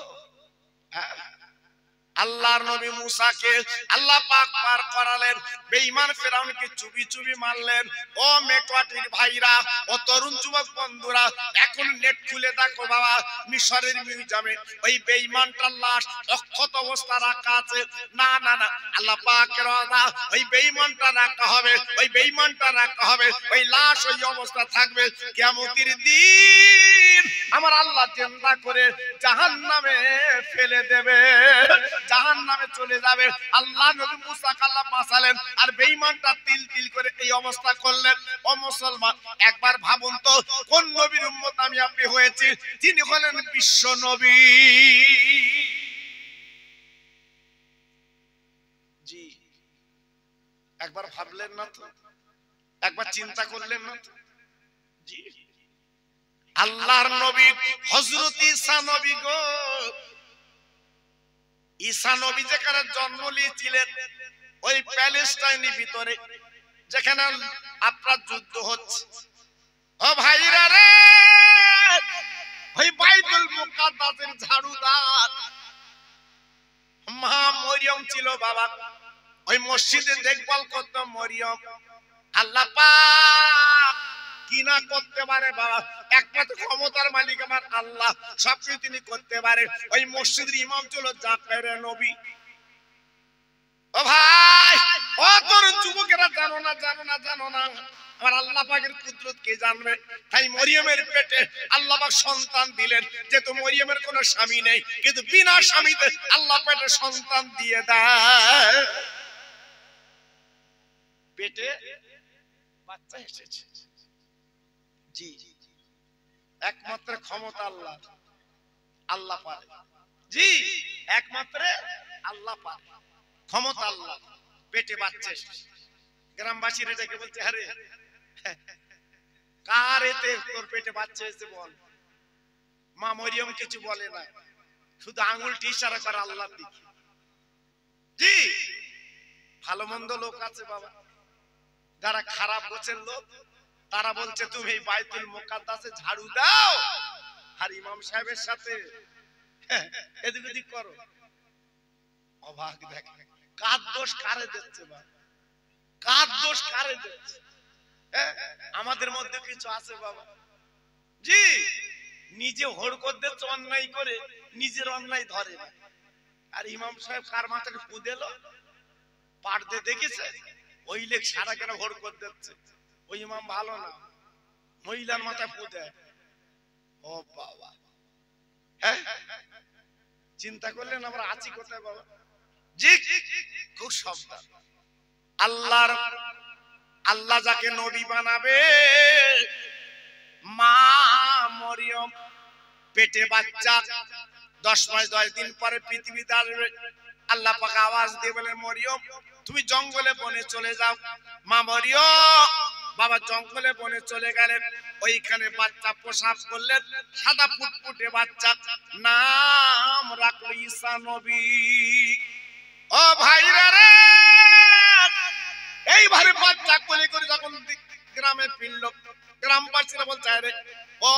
আল্লাহর নবী মুসাকে আল্লাহ পাক পার করালেন, বেঈমান ফেরাউনকে চুবি চুবি মারলেন। ও মেকওয়াটির ভাইরা, ও তরুণ যুবক বন্ধুরা, এখন নেট খুলে দেখো বাবা, মিশরের মিউজিয়ামে ওই বেঈমানটার লাশ অক্ষত অবস্থা রাখা আছে। না না না, আল্লাহ পাকের ওয়াদা, ওই বেঈমানটা রাখা হবে, ওই বেঈমানটা রাখা হবে, ওই লাশ ওই অবস্থা থাকবে কিয়ামতের দিন। আমার আল্লাহ জিন্দা করে জাহান্নামে ফেলে দেবে, জাহান্নামে চলে যাবে। আল্লাহ নবী মুসাকে আল্লাহ বাঁচালেন, আর বেঈমানটা তিল তিল করে এই অবস্থা করলেন। ও মুসলমান, একবার ভাবুন তো, কোন নবীর উম্মত আমি আপনি হয়েছি, যিনি হলেন বিশ্ব নবী। জি, একবার ভাবলেন না তো, একবার চিন্তা করলেন না তো? জি, আল্লাহর নবী হযরত ঈসা নবী গো, ঈসা নবী যেখানে জন্ম নিয়েছিলেন ওই প্যালেস্টাইনের ভিতরে, যেখানে আপনার যুদ্ধ হচ্ছে। ও ভাইরা রে, ওই বাইতুল মুকাদ্দাসের ঝাড়ুদার মা মরিয়ম ছিল বাবা, ওই মসজিদে দেখভাল করত মরিয়ম। আল্লাহ পাক কি না করতে পারে বাবা, একমাত্র ক্ষমতার মালিক আমার আল্লাহ, সবকিছু তিনি করতে পারে। ওই মসজিদের ইমাম ছিল জাকের নবী। ও ভাই, ও তোর যুবকেরা জানো না, জানো না, জানো না, আর আল্লাহ পাকের কুদরত কে জানবে? তাই মরিয়মের পেটে আল্লাহ পাক সন্তান দিলেন, যেহেতু মরিয়মের কোনো স্বামী নেই, কিন্তু বিনা স্বামীতে আল্লাহ পেটে সন্তান দিয়ে দেয়। পেটে বাচ্চা এসেছে। জি, একমাত্র ক্ষমতা আল্লাহ, আল্লাহ পারে। জি, একমাত্র আল্লাহ পারে, ক্ষমতা আল্লাহ। পেটে বাচ্চা এসেছে। গ্রামবাসীরা ডেকে বলছে, আরে কার এতে তোর পেটে বাচ্চা এসেছে বল। মা মরিয়ম কিছু বলে না, শুধু আঙুলটি ইশারা করে আল্লাহর দিকে। জি, ভালো মন্দ লোক আছে বাবা, যারা খারাপ গোছের লোক, তারা বলছে তুমি এই বাইতুল মুকাদ্দাসে ঝাড়ু দাও আর ইমাম সাহেবের সাথে এদিক ওদিক করো। অবাক দেখে, কার দোষ কারে দিচ্ছে বাবা, কার দোষ কারে দিচ্ছে? আমাদের মধ্যে কিছু আছে বাবা, জি, নিজে হড়কর দিচ্ছে অন্যায় করে, নিজের অন্যায় ধরে না। আর ইমাম সাহেব কার মাথায় ফু দিল, পাড়তে দেখেছে, ওই লেখ সারা কেন হড়কর দিচ্ছে। ওই ইমাম ভালো না, মহিলার মাথায় ফু দেয়। ও বাবা, হ্যাঁ, চিন্তা করলেন আমরা আছি কোথায় বাবা? জি, খুব সাবধান। আল্লাহ যাকে নবী বানাবে, মা মরিয়ম পেটে বাচ্চা 10 মাস 10 দিন পরে পৃথিবীতে আসবে। আল্লাহ পাক আওয়াজ দিয়ে বলেন, মরিয়ম তুমি জঙ্গলে বনে চলে যাও। মা মরিয়ম বাবা জঙ্গলে বনে চলে গেলেন, ওইখানে বাচ্চা প্রসব করলেন, সাদা ফুটফুটে বাচ্চা, নাম রাখলো ঈসা নবী। ও ভাইরা রে, এইভাবে বাচ্চা কোলে করে যখন গ্রামে ফিরল, গ্রামবাসীরা বলছে, আরে ও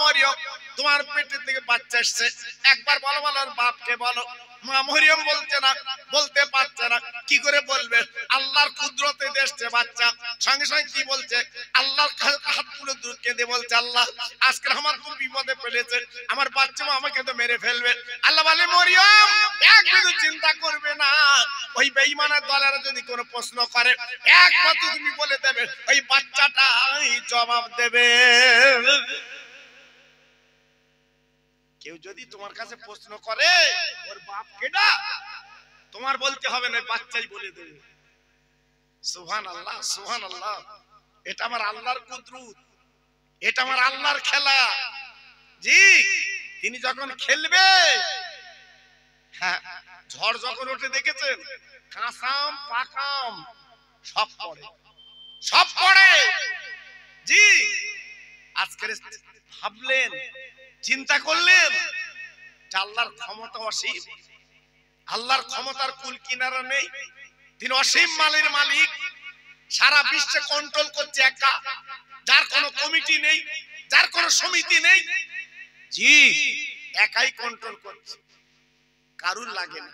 মরিয়ম তোমার পেটের থেকে বাচ্চা এসছে, একবার বলো, বলো বাপকে বলো। মা মরিয়ম বলছে না, বলতে পারছে না। কি করে বলবে? আল্লাহর কুদরতে এসছে বাচ্চা। সঙ্গে সঙ্গে কি বলছে? আল্লাহর হাত তুলে কেঁদে বলছে, আল্লাহ আজকে আমার খুব বিপদে ফেলেছে, আমার বাচ্চা আমাকে তো মেরে ফেলবে। আল্লাহ বলে, মরিয়ম একদিন চিন্তা করবে না, ওই বেঈমানের দলেরা যদি কোনো প্রশ্ন করে, একমাত্র তুমি বলে দেবে ওই বাচ্চাটাই জবাব দেবে। কেউ যদি তোমার কাছে প্রশ্ন করে ওর বাপ কেডা, তোমার বলতে হবে না, বাচ্চাই বলে দেবে। সুবহানাল্লাহ, সুবহানাল্লাহ। এটা আমার আল্লাহর কুদরত, এটা আমার আল্লাহর খেলা। জি, তিনি যখন খেলবে, হ্যাঁ, ঝড় যখন ওঠে দেখেছেন, কাঁসাম পাকাম সব পড়ে, সব পড়ে। জি, আজকে ভাবলেন, চিন্তা করলেন, আল্লাহর ক্ষমতা অসীম, আল্লাহর ক্ষমতার কুল কিনারা নেই। তিনি অসীম মালের মালিক, সারা বিশ্বে কন্ট্রোল করছে একা, যার কোনো কমিটি নেই, যার কোনো সমিতি নেই। জি, একাই কন্ট্রোল করছে, কারুর লাগে না।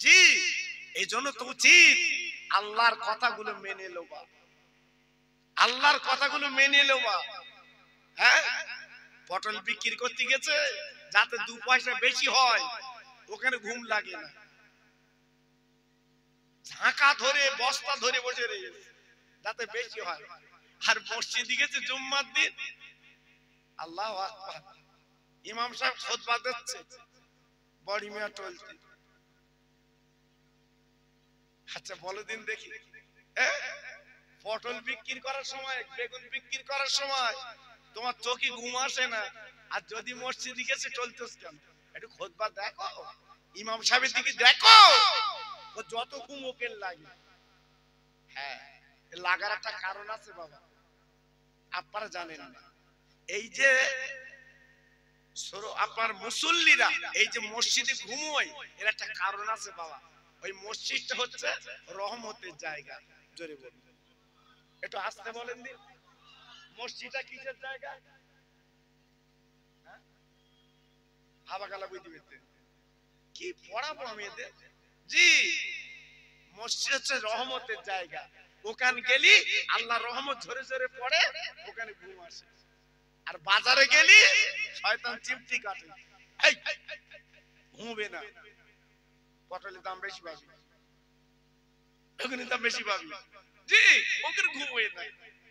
জি, এই জন্য তো উচিত আল্লাহর কথাগুলো মেনে নেওয়া, আল্লাহর কথাগুলো মেনে নেওয়া। হ্যাঁ, পটল বিক্রি করতে গেছে, যাতে 2 পয়সা বেশি হয়, ওখানে ঘুম লাগে না, ঝাঁকা ধরে বস্তা ধরে বসে রয়েছে যাতে বেশি হয়। আর মসজিদে গেছে জুম্মার দিন, আল্লাহু আকবার, ইমাম সাহেব খুতবা দিচ্ছে, বড়ি মিয়া টলতে। আচ্ছা বলো দিন দেখি, পটল বিক্রি করার সময়, বেগুন বিক্রি করার সময় তোমার চোখে ঘুম আসে না, আর যদি মসজিদে গেছে চলতেছ কেন? একটু খুতবা দেখো, ইমাম সাহেবের দিকে দেখো, ও যত ঘুম ওকে লাগে। হ্যাঁ, লাগার একটা কারণ আছে বাবা, আপনারা জানেন না। এই যে আপনার মুসল্লিরা এই যে মসজিদে ঘুমোয়, এর একটা কারণ আছে বাবা। ওই মসজিদটা হচ্ছে রহমতের জায়গা। জোরে বলুন, একটু আস্তে বলেন দিন, মসজিদটা কিসের জায়গা? হাবা গালা বুঝতে পেতে কি পড়াবো আমি এদের? জি, মসজিদ হচ্ছে রহমতের জায়গা, ওখানে গেলি আল্লাহর রহমত ঝরে ঝরে পড়ে, ওখানে ঘুম আসে। আর বাজারে গেলি শয়তান চিমটি কাটে, এই ঘুমবে না, পটলের দাম বেশি পাবি, ওখানে দাম বেশি পাবি। জি, ওখানে ঘুমবে না।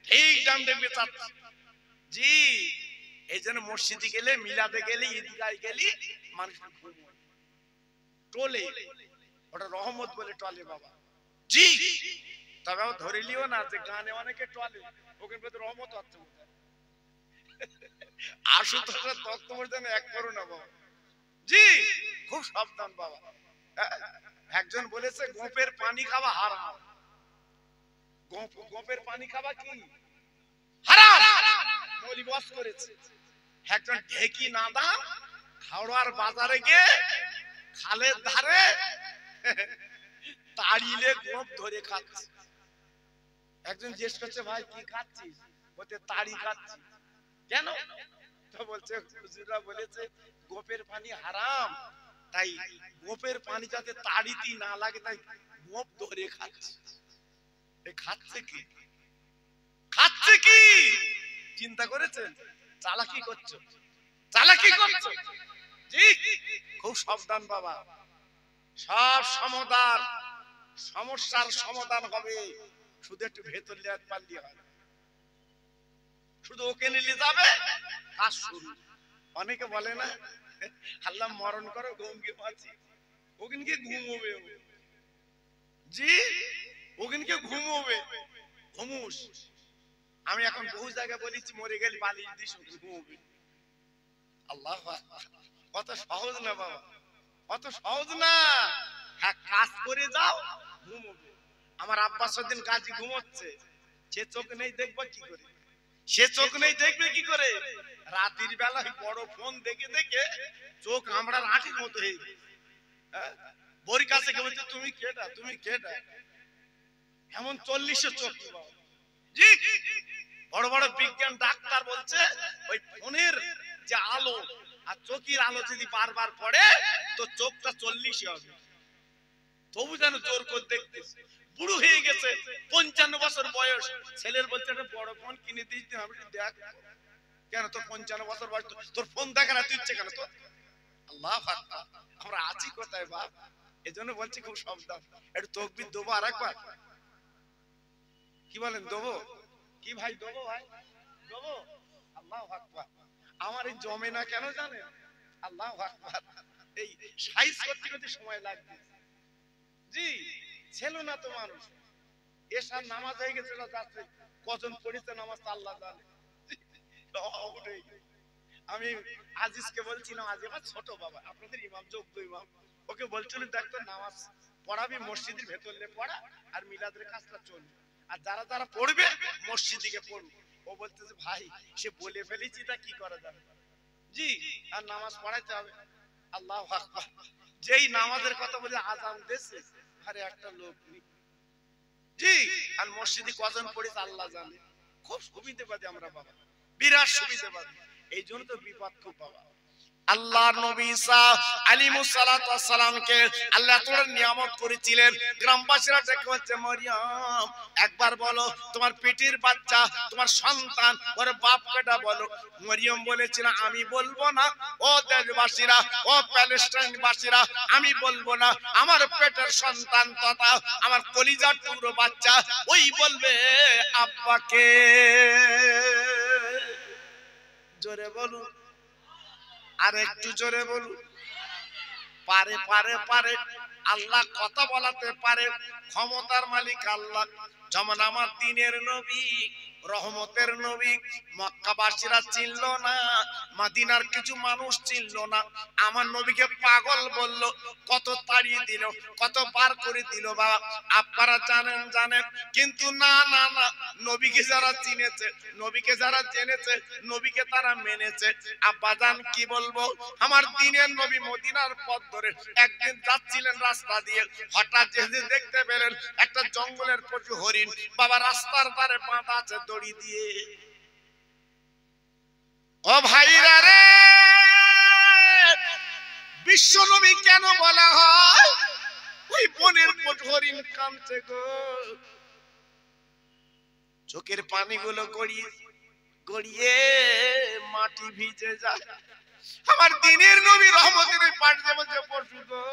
ঠিক ডান দেখবে চাচ্ছে। জি, এই জন্য মসজিদে গেলে, মিলাদে গেলে, ঈদগায় গেলে মানুষ টোলে, ওটা রহমত বলে টলে বাবা। জি, তবে ধরে লিও না যে গানে অনেকে টলে, ওখানে রহমত হচ্ছে। আশুতোষের তক্তব্য যেন এক করো না বাবা। জি, খুব সাবধান বাবা। একজন বলেছে গোপের পানি খাওয়া হারাম। গোপের পানি খাওয়া কি হারাম, মৌলি বস করেছে। একজন ঢেকি নাদান হাওড়ার বাজারে গিয়ে খালের ধারে তাড়িলে গোপ ধরে খাচ্ছে। একজন জিজ্ঞেস করছে ভাই কি খাচ্ছিস? বলতে তাড়ি খাচ্ছি। কেন? তো বলছে হুজুররা বলেছে গোপের পানি হারাম, তাই গোপের পানি যাতে তাড়িতে না লাগে তাই গোপ ধরে খাচ্ছে। খাচ্ছে কি? খাচ্ছে কি? চিন্তা করেছেন? চালাকি করছো, চালাকি করছো। জি, খুব সাবধান বাবা। সব সমস্যার সমাধান হবে, শুধু একটু ভেতর লিয়ে পারলি হয়। শুধু ওকে নিলে যাবে, কাজ শুরু। অনেকে বলে না আল্লাহ মরণ করো ঘুমকে পাচ্ছি, ওখানকে ঘুমোবে। জি, ওখানকে ঘুমোবে, ঘুমুস। আমি এখন বহু জায়গায় বলেছি মরে গেলে বালিশ দিস ঘুমোবে। আল্লাহ, কত সহজ না বাবা, কত সহজ না। হ্যাঁ, কাজ করে যাও, ঘুমোবে। আমার আব্বা সেদিন গাজী ঘুমোচ্ছে, সে চোখ নেই দেখবে কি করে? সে চোখ নেই দেখবে কি করে? রাতের বেলায় বড় ফোন দেখে দেখে চোখ আমরা আঁটির মতো হয়ে গেছে। বড়ির কাছে কে বলছে তুমি কেটা, তুমি কেটা? এমন 40 চোখ। জি, বড় বড় বিজ্ঞান ডাক্তার বলছে ওই ফোনের যে আলো আর চোখের আলো যদি বারবার পড়ে তো চোখটা 40 হবে। তবু যেন জোর করে দেখতেছে। বুড়ো হয়ে গেছে, 55 বছর বয়স। ছেলের বলছে একটা বড় ফোন কিনে দিস, আমি দেখ। কেন তোর 55 বছর বয়স, তোর ফোন দেখা না, তুই ইচ্ছে কেন তোর? আল্লাহ আকবার, আমরা আছি কোথায় বাপ? এজন্য বলছি খুব সাবধান। একটু তাকবীর দেবো আর একবার? কি বলেন দেবো? কি ভাই দেবো? ভাই দেবো? আল্লাহ আকবার। আমার এই জমে না কেন জানেন? আল্লাহ আকবার, এই সাইজ করতে করতে সময় লাগবে। জি, ছিল না তো মানুষ। এশার নামাজ হয়ে গেছিল, যাচ্ছে কজন পড়েছে নামাজ আল্লাহ জানে। আমি আজিজকে বলছিলাম, আজ আমার ছোট বাবা, আপনাদের ইমাম, যোগ্য ইমাম, ওকে বলছিল দেখতো নামাজ পড়াবি মসজিদের ভেতরে পড়া আর মিলাদের কাজটা চলবে, আর যারা যারা পড়বে মসজিদে পড়বে। ও বলতেছে ভাই সে বলে ফেলেছি, তা কি করা যাবে? জি, আর নামাজ পড়াইতে হবে। আল্লাহু আকবার। যেই নামাজের কথা বলে আজান দিয়েছে, আরে একটা লোক নেই। জি, আর মসজিদে কজন পড়েছে আল্লাহ জানে। খুব সুবিধাবাদী আমরা বাবা, বিরাট সুবিধাবাদী। এই জন্য তো বিপদ খুব বাবা। আল্লাহর নবী ঈসা আলাইহিস সালাতু ওয়াস সালামকে আল্লাহ তাআলা নিয়ামত করেছিলেন। গ্রামবাসীরা ডেকে বলছে মরিয়ম একবার বলো তোমার পেটের বাচ্চা, তোমার সন্তান, ওর বাপকেটা বলো। মরিয়ম বলেছিল আমি বলবো না। ও দেশবাসীরা, ও প্যালেস্টাইনবাসীরা, আমি বলবো না। আমার পেটের সন্তান তথা আমার কলিজার টুকরো বাচ্চা ওই বলবে আব্বাকে। জোরে বলুন, আর একটু জোরে বলুন। পারে পারে পারে, আল্লাহ কথা বলাতে পারে, ক্ষমতার মালিক আল্লাহ। যেমন আমার দ্বীনের নবী, রহমতের নবী, মক্কাবাসীরা চিনল না, মদিনার কিছু মানুষ চিনল না। আমার নবীকে পাগল বলল, কত তাড়িয়ে দিল, কত বার করে দিল বাবা। আপনারা জানেন জানেন, কিন্তু না না না, নবীকে যারা চিনেছে, নবীকে যারা জেনেছে, নবীকে তারা মেনেছে। আব্বাজান কি বলবো, আমার দ্বীনের নবী মদিনার পথ ধরে একদিন যাচ্ছিলেন রাস্তা দিয়ে, হঠাৎ যেদিন দেখতে পেলেন একটা জঙ্গলের পশু হরিণ বাবা রাস্তার ধারে বাঁধা আছে দড়ি দিয়ে। ও ভাইরা রে, বিশ্ব নবী কেন বলা হয় ওই বনের পশু হরিণ কাঁদছে গো, চোখের পানিগুলো গড়িয়ে গড়িয়ে মাটি ভিজে যায়। আমার দ্বীনের নবী রহমতের পাঠিয়ে বলছে পশু গো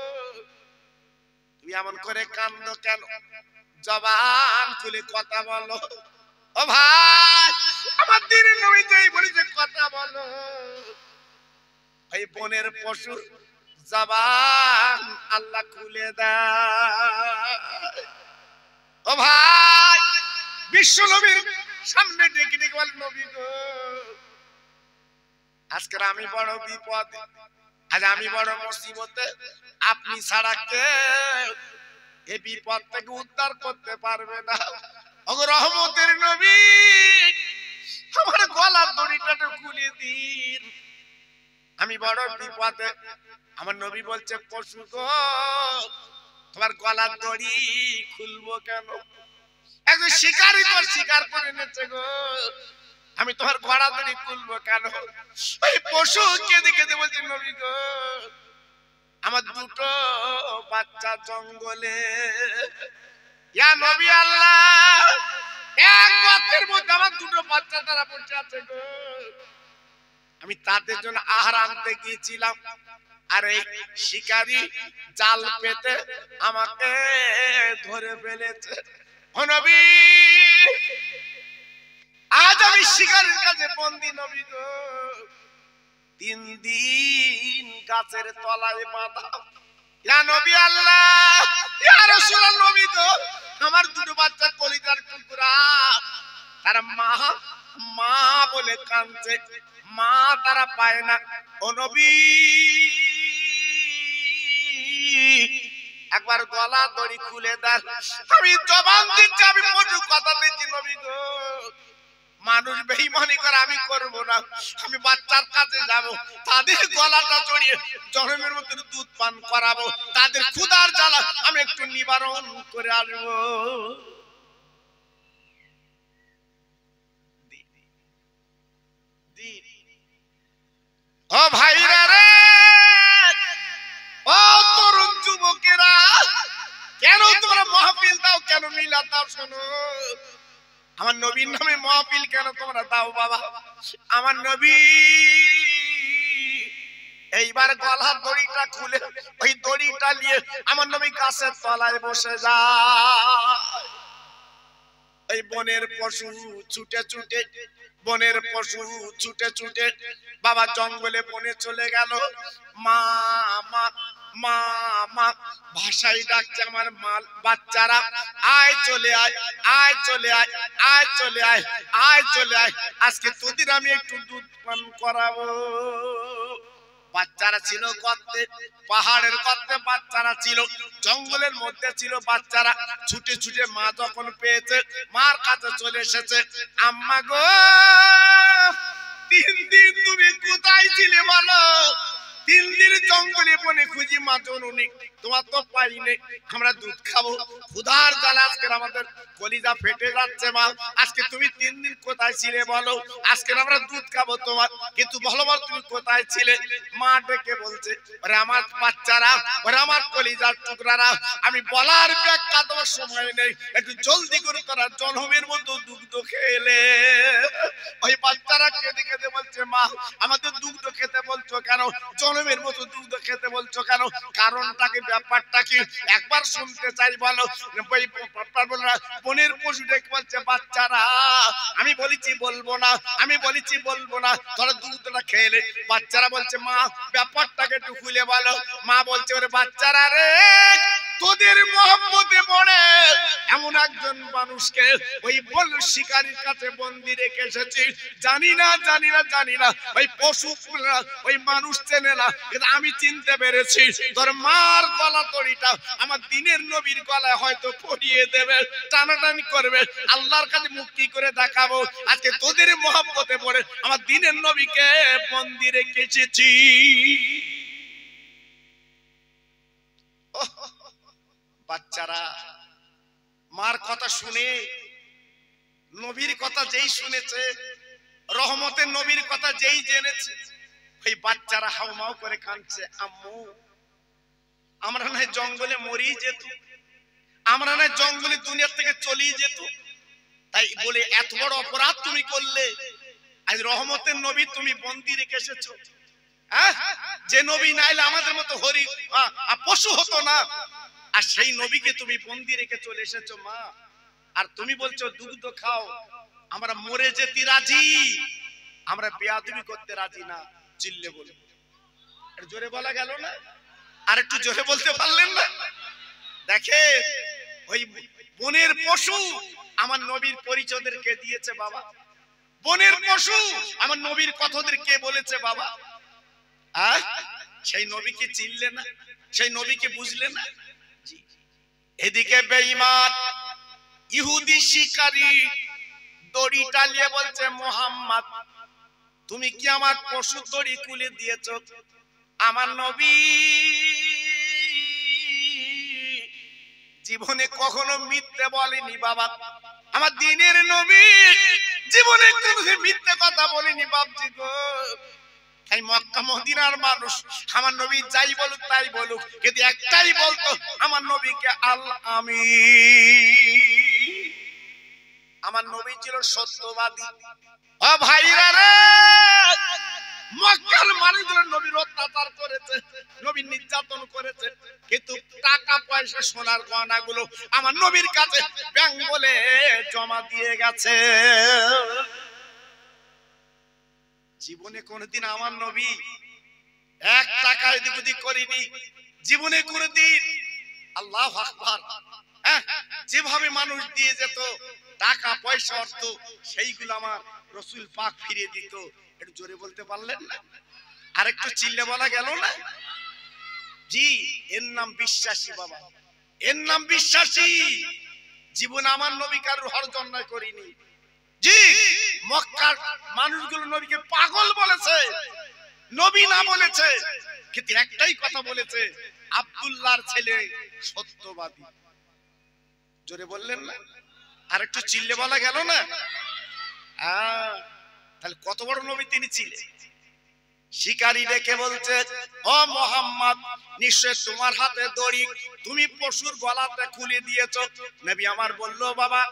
তুই এমন করে কান্দ কেন, জবান খুলে কথা বলো। ও ভাই আমার দিনের নবী যেই বলেছে কথা বলো, এই বনের পশুর জবান আল্লাহ খুলে দেয়। ও ভাই বিশ্ব নবীর সামনে ডেকে ডেকে বলে নবী গো আজকে আমি বড় বিপদে, আজ আমি বড় মুসিবতে, আপনি ছাড়া কেউ এই বিপদ থেকে উদ্ধার করতে পারবে না। ওগো রহমতের নবী আমার গলার দড়িটা খুলে দিন, আমি বড় বিপদে। আমার নবী বলছে পশু গো তোমার গলার দড়ি খুলবো কেন? একজন শিকারী তো শিকার করে এনেছে গো, আমি তোমার গলা দড়ি খুলবো কেন? ওই পশু কেঁদে কেঁদে বলছে নবী গো আমার দুটো বাচ্চা জঙ্গলে, ইয়া নবী আল্লাহ এক গর্তের মধ্যে আমার দুটো বাচ্চা তারা পড়ে আছে গো, আমি তাদের জন্য আহার আনতে গিয়েছিলাম, আর এই শিকারী জাল পেতে আমাকে ধরে ফেলেছে। ও নবী আজ আমি শিকারীর কাছে বন্দী নবী গো, 3 দিন গাছের তলায় বাঁধা। ইয়া নবী আল্লাহ ইয়া রাসূলুল্লাহ নবী গো আমার দুটো বাচ্চা কলিজার টুকরা, তারা মা মা বলে কাঁদছে, মা তারা পায় না। ও নবী একবার গলা দড়ি খুলে দেন। আমি জবান দিচ্ছি, আমি পশু কথা দিচ্ছি নবী গো মানুষ বেঈমানি করে আমি করব না, আমি বাচ্চার কাছে যাব, তাদের গলাটা জড়িয়ে জনমের মতো দুধ পান করাবো, তাদের ক্ষুধার জ্বালা আমি একটু নিবারণ করে আসবো। ও ভাইরা রে, ও তরুণ যুবকেরা, কেন তোমরা মাহফিল দাও, কেন মিলাদ দাও? শোনো আমার নবীর নামে মাহফিল কেন তোমরা দাও বাবা? আমার নবী এইবার গলার দড়িটা খুলে ওই দড়িটা নিয়ে আমার নবী গাছের তলায় বসে যায়। এই বনের পশু ছুটে ছুটে, বনের পশু ছুটে ছুটে বাবা জঙ্গলে বনে চলে গেল। মা মা মা মা ভাষায় ডাকছে আমার মাল বাচ্চারা, আয় চলে আয়, আয় চলে আয়, আয় চলে আয়, আয় চলে আয়, আজকে তোদের আমি একটু দুধ পান করাবো। বাচ্চারা ছিল গর্তে, পাহাড়ের গর্তে বাচ্চারা ছিল, জঙ্গলের মধ্যে ছিল বাচ্চারা। ছুটে ছুটে মা যখন পেয়েছে মার কাছে চলে এসেছে। আম্মা গো 3 দিন তুমি কোথায় ছিলে বলো? 3 দিন জঙ্গলে বনে খুঁজি মা জননী, তোমার তো পাইনি, আমরা দুধ খাবো, ক্ষুধার জ্বালা আজকে আমাদের কলিজা ফেটে যাচ্ছে মা, আজকে তুমি 3 দিন কোথায় ছিলে বলো, আজকে আমরা দুধ খাবো তোমার, কিন্তু বলো বল তুমি কোথায় ছিলে? মা ডেকে বলছে ওরে আমার বাচ্চারা, ওরে আমার কলিজার টুকরারা, আমি বলার ব্যাখ্যা দেওয়ার সময় নেই, একটু জলদি করে তোরা জনমের মতো দুধ খেলে। ওই বাচ্চারা কেঁদে কেঁদে বলছে মা আমাদের দুধ খেতে বলছো কেন? জনমের মতো দুধ খেতে বলছো কেন? কারণটাকে ব্যাপারটা কি একবার শুনতে চাই বলো। বনের পশু ডেকে বলছে বাচ্চারা আমি বলেছি বলবো না, আমি বলেছি বলবো না, তোরা দুধটা খেলে। বাচ্চারা বলছে মা ব্যাপারটাকে একটু খুলে বলো। মা বলছে ওরে বাচ্চারা রে, তোদের মহব্বতে পড়ে এমন একজন মানুষকে ওই বল শিকারীর কাছে বন্দি রেখে এসেছি, জানি না জানি না জানি না ওই পশু ওই মানুষ চেনে না, কিন্তু আমি চিনতে পেরেছি তোর মার গলা দড়িটা আমার দিনের নবীর গলায় হয়তো পরিয়ে দেবে, টানাটানি করবে, আল্লাহর কাছে মুক্তি করে দেখাবো। আজকে তোদের মহব্বতে পড়ে আমার দিনের নবীকে বন্দি রেখে এসেছি। বাচ্চারা মার কথা শুনে, নবীর কথা যেই শুনেছে, রহমতের নবীর কথা যেই জেনেছে, ওই বাচ্চারা হাউমাউ করে কাঁদছে, আম্মু আমরা না জঙ্গলে মরেই যেত, আমরা না জঙ্গলে দুনিয়া থেকে চলেই যেত, তাই বলে এত বড় অপরাধ তুমি করলে, আজ রহমতের নবী তুমি বন্দি রেখে এসেছো। যে নবী নাইলে আমাদের মতো হরি পশু হতো না, আর সেই নবীকে তুমি বন্দি রেখে চলে এসেছো মা, আর তুমি বলছো দুধ খাও। আমরা মরে যেতে রাজি, আমরা বেয়াদবি করতে রাজি না। চিল্লে বলুন, জোরে বলা গেল না? আর একটু জোরে বলতে পারলেন না? দেখে ওই বনের পশু আমার নবীর পরিচয়দের কে দিয়েছে বাবা? বনের পশু আমার নবীর কথাদের কে বলেছে বাবা? সেই নবীকে চিনলে না, সেই নবীকে বুঝলে না। এদিকে বেঈমান ইহুদি শিকারী দড়ি টালিয়ে বলছে, মোহাম্মদ তুমি কি আমার পশু দড়ি খুলে দিয়েছো? আমার নবী জীবনে কখনো মিথ্যে বলেনি বাবা, আমার দিনের নবী জীবনে কোনো মিথ্যে কথা বলেনি বাপজি গো। তাই মক্কা মদিনার মানুষ আমার নবী যাই বলুক তাই বলুক, কিন্তু একটাই বলতো, আমার নবীকে আল আমিন। আমার নবী ছিল সত্যবাদী। ও ভাইরা রে, মক্কার মানুষগুলো নবীর অত্যাচার করেছে, নবীর নির্যাতন করেছে, কিন্তু টাকা পয়সা সোনার গয়নাগুলো আমার নবীর কাছে ব্যাংক বলে জমা দিয়ে গেছে। জীবনে কোনদিন আমার নবী এক টাকা এদিক ওদিক করিনি, জীবনে কোনদিন। আল্লাহু আকবার। যেভাবে মানুষ দিয়ে যেত টাকা পয়সা অর্থ, সেইগুলো আমার রাসূল পাক ফিরিয়ে দিত। একটু জোরে বলতে পারলেন না? আর একটু চিল্লে বলা গেল না? জি, এর নাম বিশ্বাসী বাবা, এর নাম বিশ্বাসী। জীবনে আমার নবী কারোর হরজ অন্যায় করিনি। জি, মক্কার মানুষগুলো নবীকে পাগল বলেছে, নবী না বলেছে, কিন্তু একটাই কথা বলেছে, আব্দুল্লাহর ছেলে সত্যবাদী। জোরে বললেন না? আর একটু চিল্লে বলা গেল না? তাহলে কত বড় নবী তিনি ছিলেন। শিকারী ডেকে বলছে, ও মোহাম্মদ নিশ্চয় তোমার হাতে দড়ি তুমি পশুর গলাতে খুলে দিয়েছো। নবী আমার বলল, বাবা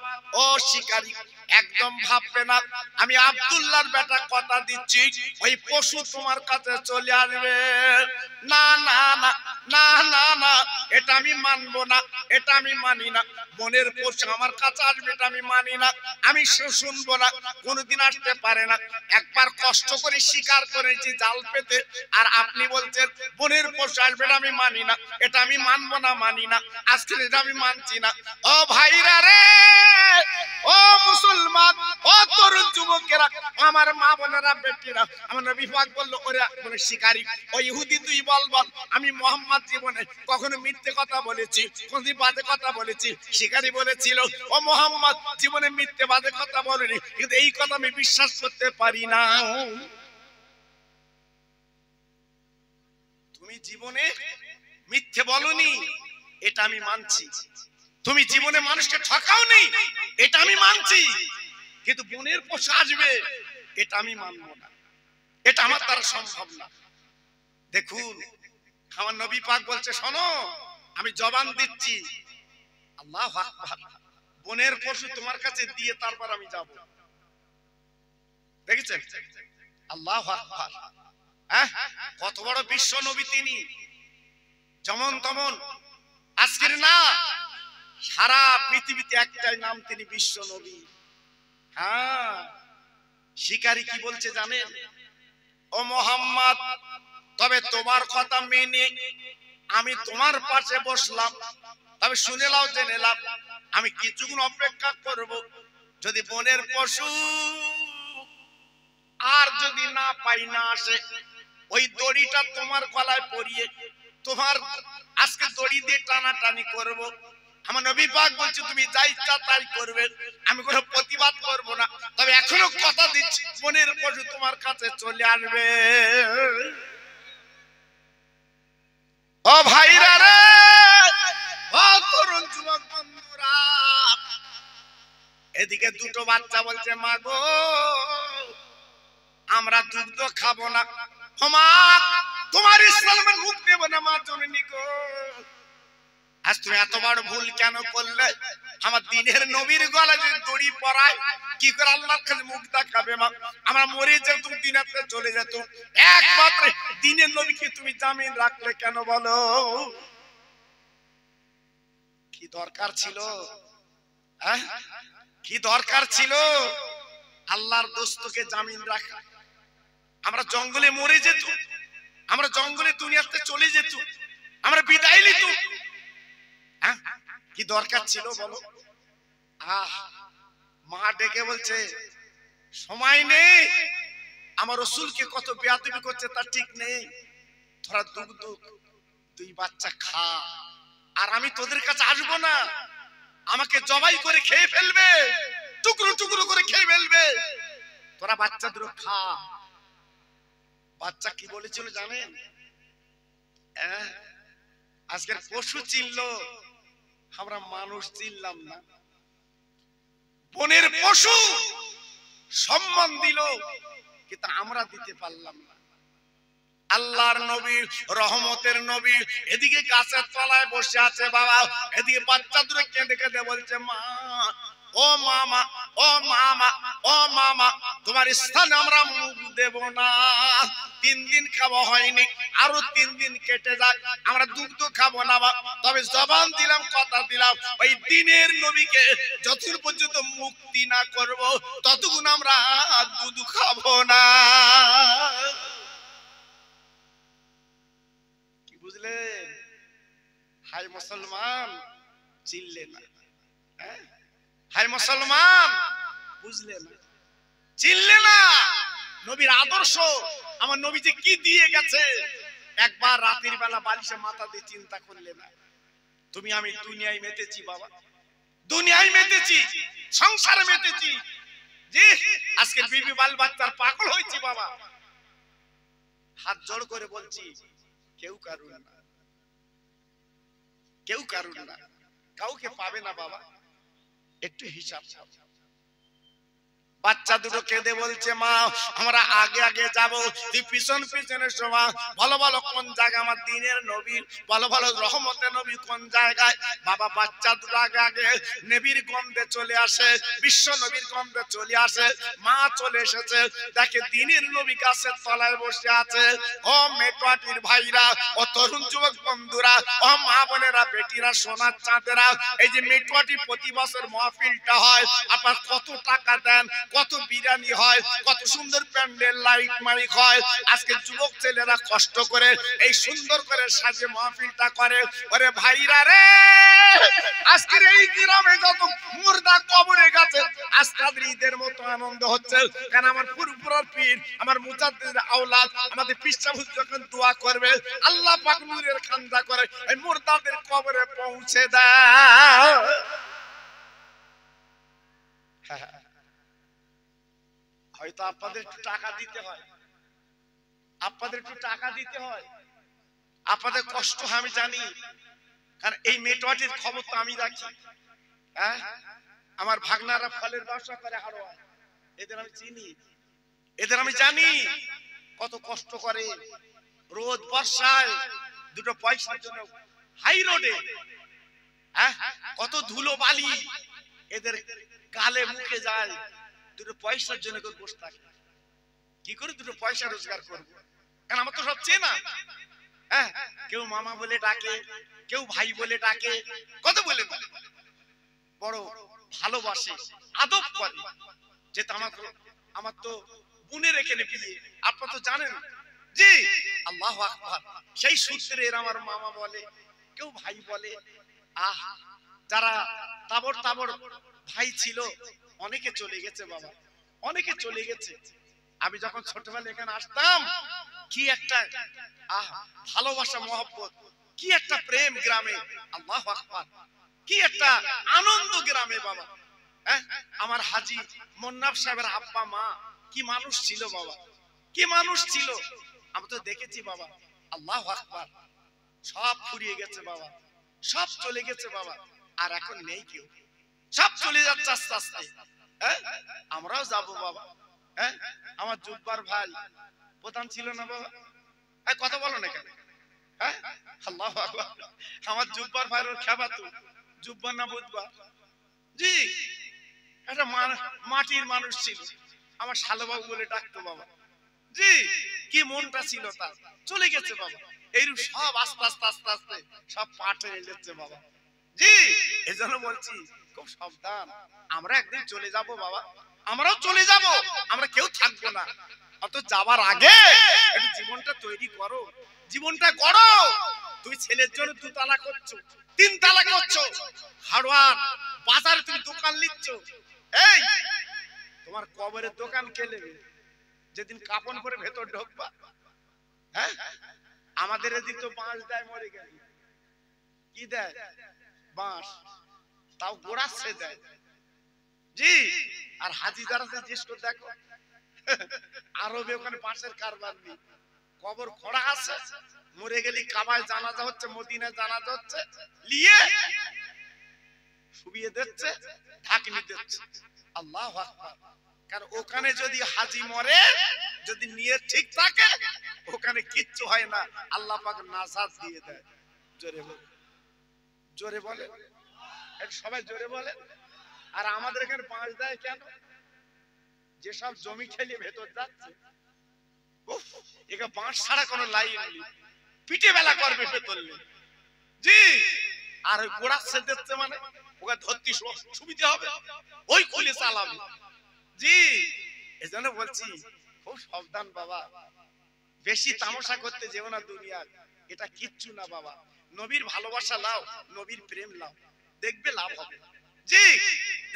ও শিকারী একদম ভাববে না, আমি আব্দুল্লাহর বেটা কথা দিচ্ছি, ওই পশু তোমার কাছে চলে আসবে। না না না না না না, এটা আমি মানবো না, এটা আমি মানি না। বনের পশু আমার কাছে আসবে এটা আমি মানি না, আমি শুনবো না, কোনোদিন আসতে পারে না। একবার কষ্ট করে শিকার করেছি জাল পেতে, আর আপনি বলছেন বনের পশু আসবে এটা আমি মানি না, এটা আমি মানবো না, মানি না, আজকে এটা আমি মানছি না। ও ভাইরা রে, ও মুসলমান, ও তরুণ যুবকেরা, আমার মা বোনেরা, বেটিরা, আমার নবী পাক বললো, ওরে মানে শিকারী, ও ইহুদি তুই বল বল, আমি মোহাম্মদ জীবনে কখনো মিথ্যে কথা বলেছি, কোনদিন বাজে কথা বলেছি? শিকারী বলেছিল, ও মোহাম্মদ জীবনে মিথ্যে বাজে কথা বলেনি, কিন্তু এই কথা আমি বিশ্বাস করতে পারি না। তুমি জীবনে মিথ্যে বলনি, এটা আমি মানছি। তুমি জীবনে মানুষকে ঠকাওনি, এটা আমি মানছি, কিন্তু বনের পশু আসবে এটা আমি মানবো না, এটা আমার দ্বারা সম্ভব না। দেখুন আমার নবী পাক বলছে, শোনো আমি জবান দিচ্ছি, আল্লাহু আকবার, বনের পশু তোমার কাছে দিয়ে তারপর আমি যাব। দেখেছেন? আল্লাহু আকবার। কত বড় বিশ্ব নবী তিনি, যেমন তেমন আজকের না, সারা পৃথিবীতে একটাই নাম, তিনি বিশ্ব নবী। শিকারী কি বলছে জানেন? ও মোহাম্মদ, তবে তোমার কথা মেনে আমি তোমার পাশে বসলাম, তবে শুনে নাও, জেনে নাও, আমি কিছুক্ষণ অপেক্ষা করব, যদি বনের পশু আর যদি না পাই, না আসে, ওই দড়িটা তোমার গলায় পরিয়ে তোমার আজকে দড়ি দিয়ে টানাটানি করব। আমার নবী পাক বলছে, তুমি যা ইচ্ছা তাই করবে, আমি কোনো প্রতিবাদ করব না, তবে এখনো কথা দিচ্ছি বনের পশু তোমার কাছে চলে আসবে। ও ভাইরা রে, ও তরুণ যুবক বন্ধুরা, এদিকে দুটো বাচ্চা বলছে, মা গো আমরা দুগ্ধ খাবো না, মা তোমার ইসলামের মুখ দেব না, মা জননী গো। আজ তুমি এত বড় ভুল কেন করলে? আমার দিনের নবীর গলায় যদি দড়ি পরায়, কি করে আল্লাহর কাছে মুখ দেখাবে? মা আমরা মরে যেত, দিনাতে চলে যেত, একমাত্র দিনের নবীকে তুমি জামিন রাখলে কেন বলো? কি দরকার ছিল? কি দরকার ছিল? আল্লাহর দোস্তকে জামিন রাখা। আমরা জঙ্গলে মরে যেত, আমরা জঙ্গলে দুনিয়াতে চলে যেত, আমরা বিদায় নিত, হ্যাঁ কি দরকার ছিল বলো? মা ডেকে বলছে সময় নেই, আমার রাসূলকে কত বেয়াদবি করছে তার ঠিক নেই, তোরা দুধ দুই বাচ্চা খা, আর আমি তোদের কাছে আসবো না, আমাকে জবাই করে খেয়ে ফেলবে, টুকরো টুকরো করে খেয়ে ফেলবে, তোরা বাচ্চা দুটো খা। বাচ্চা কি বলেছিল জানেন? আজকের পশু চিনলো, আমরা মানুষ চিনলাম না। বনের পশু সম্মান দিল, কিন্তু আমরা দিতে পারলাম না। আল্লাহর নবী, রহমতের নবী এদিকে গাছের তলায় বসে আছে বাবা, এদিকে বাচ্চা দুটো কেঁদে কেঁদে বলছে মা, ও মামা, ও মামা, ও মামা, তোমার স্থানে আমরা মুখ দেব না। 3 দিন খাওয়া হয়নি, আরো 3 দিন কেটে যায়, আমরা দুধ খাবো না, তবে জবান দিলাম, কথা দিলাম, ওই দিনের নবীকে যতক্ষণ পর্যন্ত মুক্তি না করব ততক্ষণ আমরা দুধ খাবো না। কি বুঝলেন? হাই মুসলমান, চিনলে না? হাই মুসলমান, বুঝলে না, চিনলে না নবীর আদর্শ, আমার নবী যে কি দিয়ে গেছে। একবার রাতের বেলা বালিশে মাথা দিয়ে চিন্তা করলে না? তুমি আমি দুনিয়ায় মেতেছি বাবা, দুনিয়ায় মেতেছি, সংসারে মেতেছি, জি আজকে বিবি বাল বাচ্চার পাগল হয়েছি বাবা। হাত জোড় করে বলছি কেউ কারুন না, কেউ কারুন না, কাউকে পাবে না বাবা, একটু হিসাব। বাচ্চা দুটো কেঁদে বলছে মা আমরা আগে আগে যাব, তুই পিছন পিছনের সময় ভালো ভালো কোন জায়গা আমার দিনের নবী, ভালো ভালো রহমতের নবী কোন জায়গায়। বাবা বাচ্চা দুটো আগে আগে নবীর গন্ধে চলে আসে, বিশ্ব নবীর গন্ধে চলে আসে। মা চলে এসেছে, দেখে দিনের নবী গাছের তলায় বসে আছে। ও মেটুয়াটির ভাইরা, ও তরুণ যুবক বন্ধুরা, ও মা বোনেরা, বেটিরা, সোনার চাঁদেরা, এই যে মেটুয়াটি প্রতি বছর মাহফিলটা হয়, আপনার কত টাকা দেন, কত বিরিয়ানি হয়, কত সুন্দর প্যান্ডেল লাইট মাইক হয়। আজকে যুবক ছেলেরা কষ্ট করে এই সুন্দর করে সাজে মাহফিলটা করে। ওরে ভাইরা রে, আজকের এই গ্রামে যত মুর্দা কবরে গেছে আজকে ঈদের মতো আনন্দ হচ্ছে, কারণ আমার পুরপুরার পীর, আমার মুজাদ্দিদের আওলাদ, আমাদের পিসাহুজ যখন দোয়া করবে আল্লাহ পাক নূরের খান্দা করে এই মুর্দাদের কবরে পৌঁছে দেয়। হয়তো আপনাদের একটু টাকা দিতে হয়, আপনাদের একটু টাকা দিতে হয়, আপনাদের কষ্ট আমি জানি, কারণ এই মেটওয়াটির খবর তো আমি রাখি। হ্যাঁ, আমার ভাগনারা ফলের ব্যবসা করে হারোয়া, এদের আমি চিনি, এদের আমি জানি কত কষ্ট করে। রোদ বর্ষায় দুটো পয়সার জন্য হাই রোডে, হ্যাঁ কত ধুলো বালি এদের গালে মুখে যায়, দুটো পয়সার জন্য কেউ বসে থাকে। কি করে দুটো পয়সা রোজগার করবো? কারণ আমার তো সব চেনা। হ্যাঁ, কেউ মামা বলে ডাকে, কেউ ভাই বলে ডাকে, কত বলে বড় ভালোবাসে, আদব করে। যেটা আমার তো বোনের এখানে বিয়ে, আপনারা তো জানেন। জি আল্লাহু আকবার, সেই সূত্রে এর আমার মামা বলে, কেউ ভাই বলে। যারা তাবর তাবর ভাই ছিল অনেকে চলে গেছে বাবা, অনেকে চলে গেছে। আমি যখন ছোটবেলা এখানে আসতাম, কি একটা ভালোবাসা, মহব্বত, কি একটা প্রেম গ্রামে। আল্লাহু আকবার, কি একটা আনন্দ গ্রামে বাবা। হ্যাঁ, আমার হাজী মোন্নাফ সাহেবের আব্বা মা কি মানুষ ছিল বাবা, কি মানুষ ছিল। আমি তো দেখেছি বাবা। আল্লাহু আকবার, সব ফুরিয়ে গেছে বাবা, সব চলে গেছে বাবা, আর এখন নেই কেউ, সব চলে যাচ্ছে আস্তে আস্তে। হ্যাঁ, আমরাও যাবো বাবা। হ্যাঁ, আমার জুব্বার ভাই প্রধান ছিল না বাবা, কথা বলো না কেন? হ্যাঁ, আল্লাহু আকবার, আমার জুব্বার ভাইয়ের ওর খেবাতো জুব্বার না বুধবার। জি, একটা মাটির মানুষ ছিল, আমার শালবাবু বলে ডাকতো বাবা। জি, কি মনটা ছিল তার, চলে গেছে বাবা। এইরূপ সব আস্তে আস্তে আস্তে আস্তে সব পাঠ হয়ে যাচ্ছে বাবা। জি, এজন্য বলছি খুব সাবধান, আমরা একদিন চলে যাব বাবা। আমরাও চলে যাব, আমরা কেউ থাকবো না। অত যাবার আগে একটু জীবনটা তৈরি করো, জীবনটা গড়ো। তুমি ছেলের জন্য 2 তালা করছো, 3 তালা করছো, হাড়ওয়ার বাজারে তুমি দোকান নিচ্ছ। এই তোমার কবরের দোকান কে নেবে যেদিন কাপন পরে ভেতর ঢোকবা? হ্যাঁ, আমাদের এদিক তো বাঁশ দেয়, মরে গেল কি দেয়? বাঁশ, তাও গোড়াচ্ছে দেয় জি। আর হাজি যারা জিজ্ঞেস করে দেখো, আরবে ওখানে বাঁশের কারবার নেই, কবর খোঁড়া আছে, মরে গেলি কাবায় জানাজা হচ্ছে, মদিনায় জানাজা হচ্ছে, নিয়ে শুবিয়ে দিচ্ছে, ঢাকনি দিচ্ছে। আল্লাহু আকবার। কারণ ওখানে যদি হাজি মরে, যদি নিয়ে ঠিক থাকে, ওখানে কিচ্ছু হয় না, আল্লাহ পাক নাজাত দিয়ে দেয়। জোরে বলে, জোরে বলে, সবাই জোরে বলে। আর আমাদের এখানে বাঁশ দেয় কেন? যেসব জমি খেলে ভেতর যাচ্ছে, এখানে বাঁশ ছাড়া কোনো লাইন নেই, পিঠে বেলা করবে ভেতর জি। আর ওই গোড়া ছেড়ে মানে ওকে ধরতে সুবিধা হবে, ওই খুলে চালাবে জি। এজন্য বলছি খুব সাবধান বাবা, বেশি তামাশা করতে যেও না দুনিয়া, এটা কিচ্ছু না বাবা। নবীর ভালোবাসা লাও, নবীর প্রেম লাও, দেখবে লাভ হবে জি,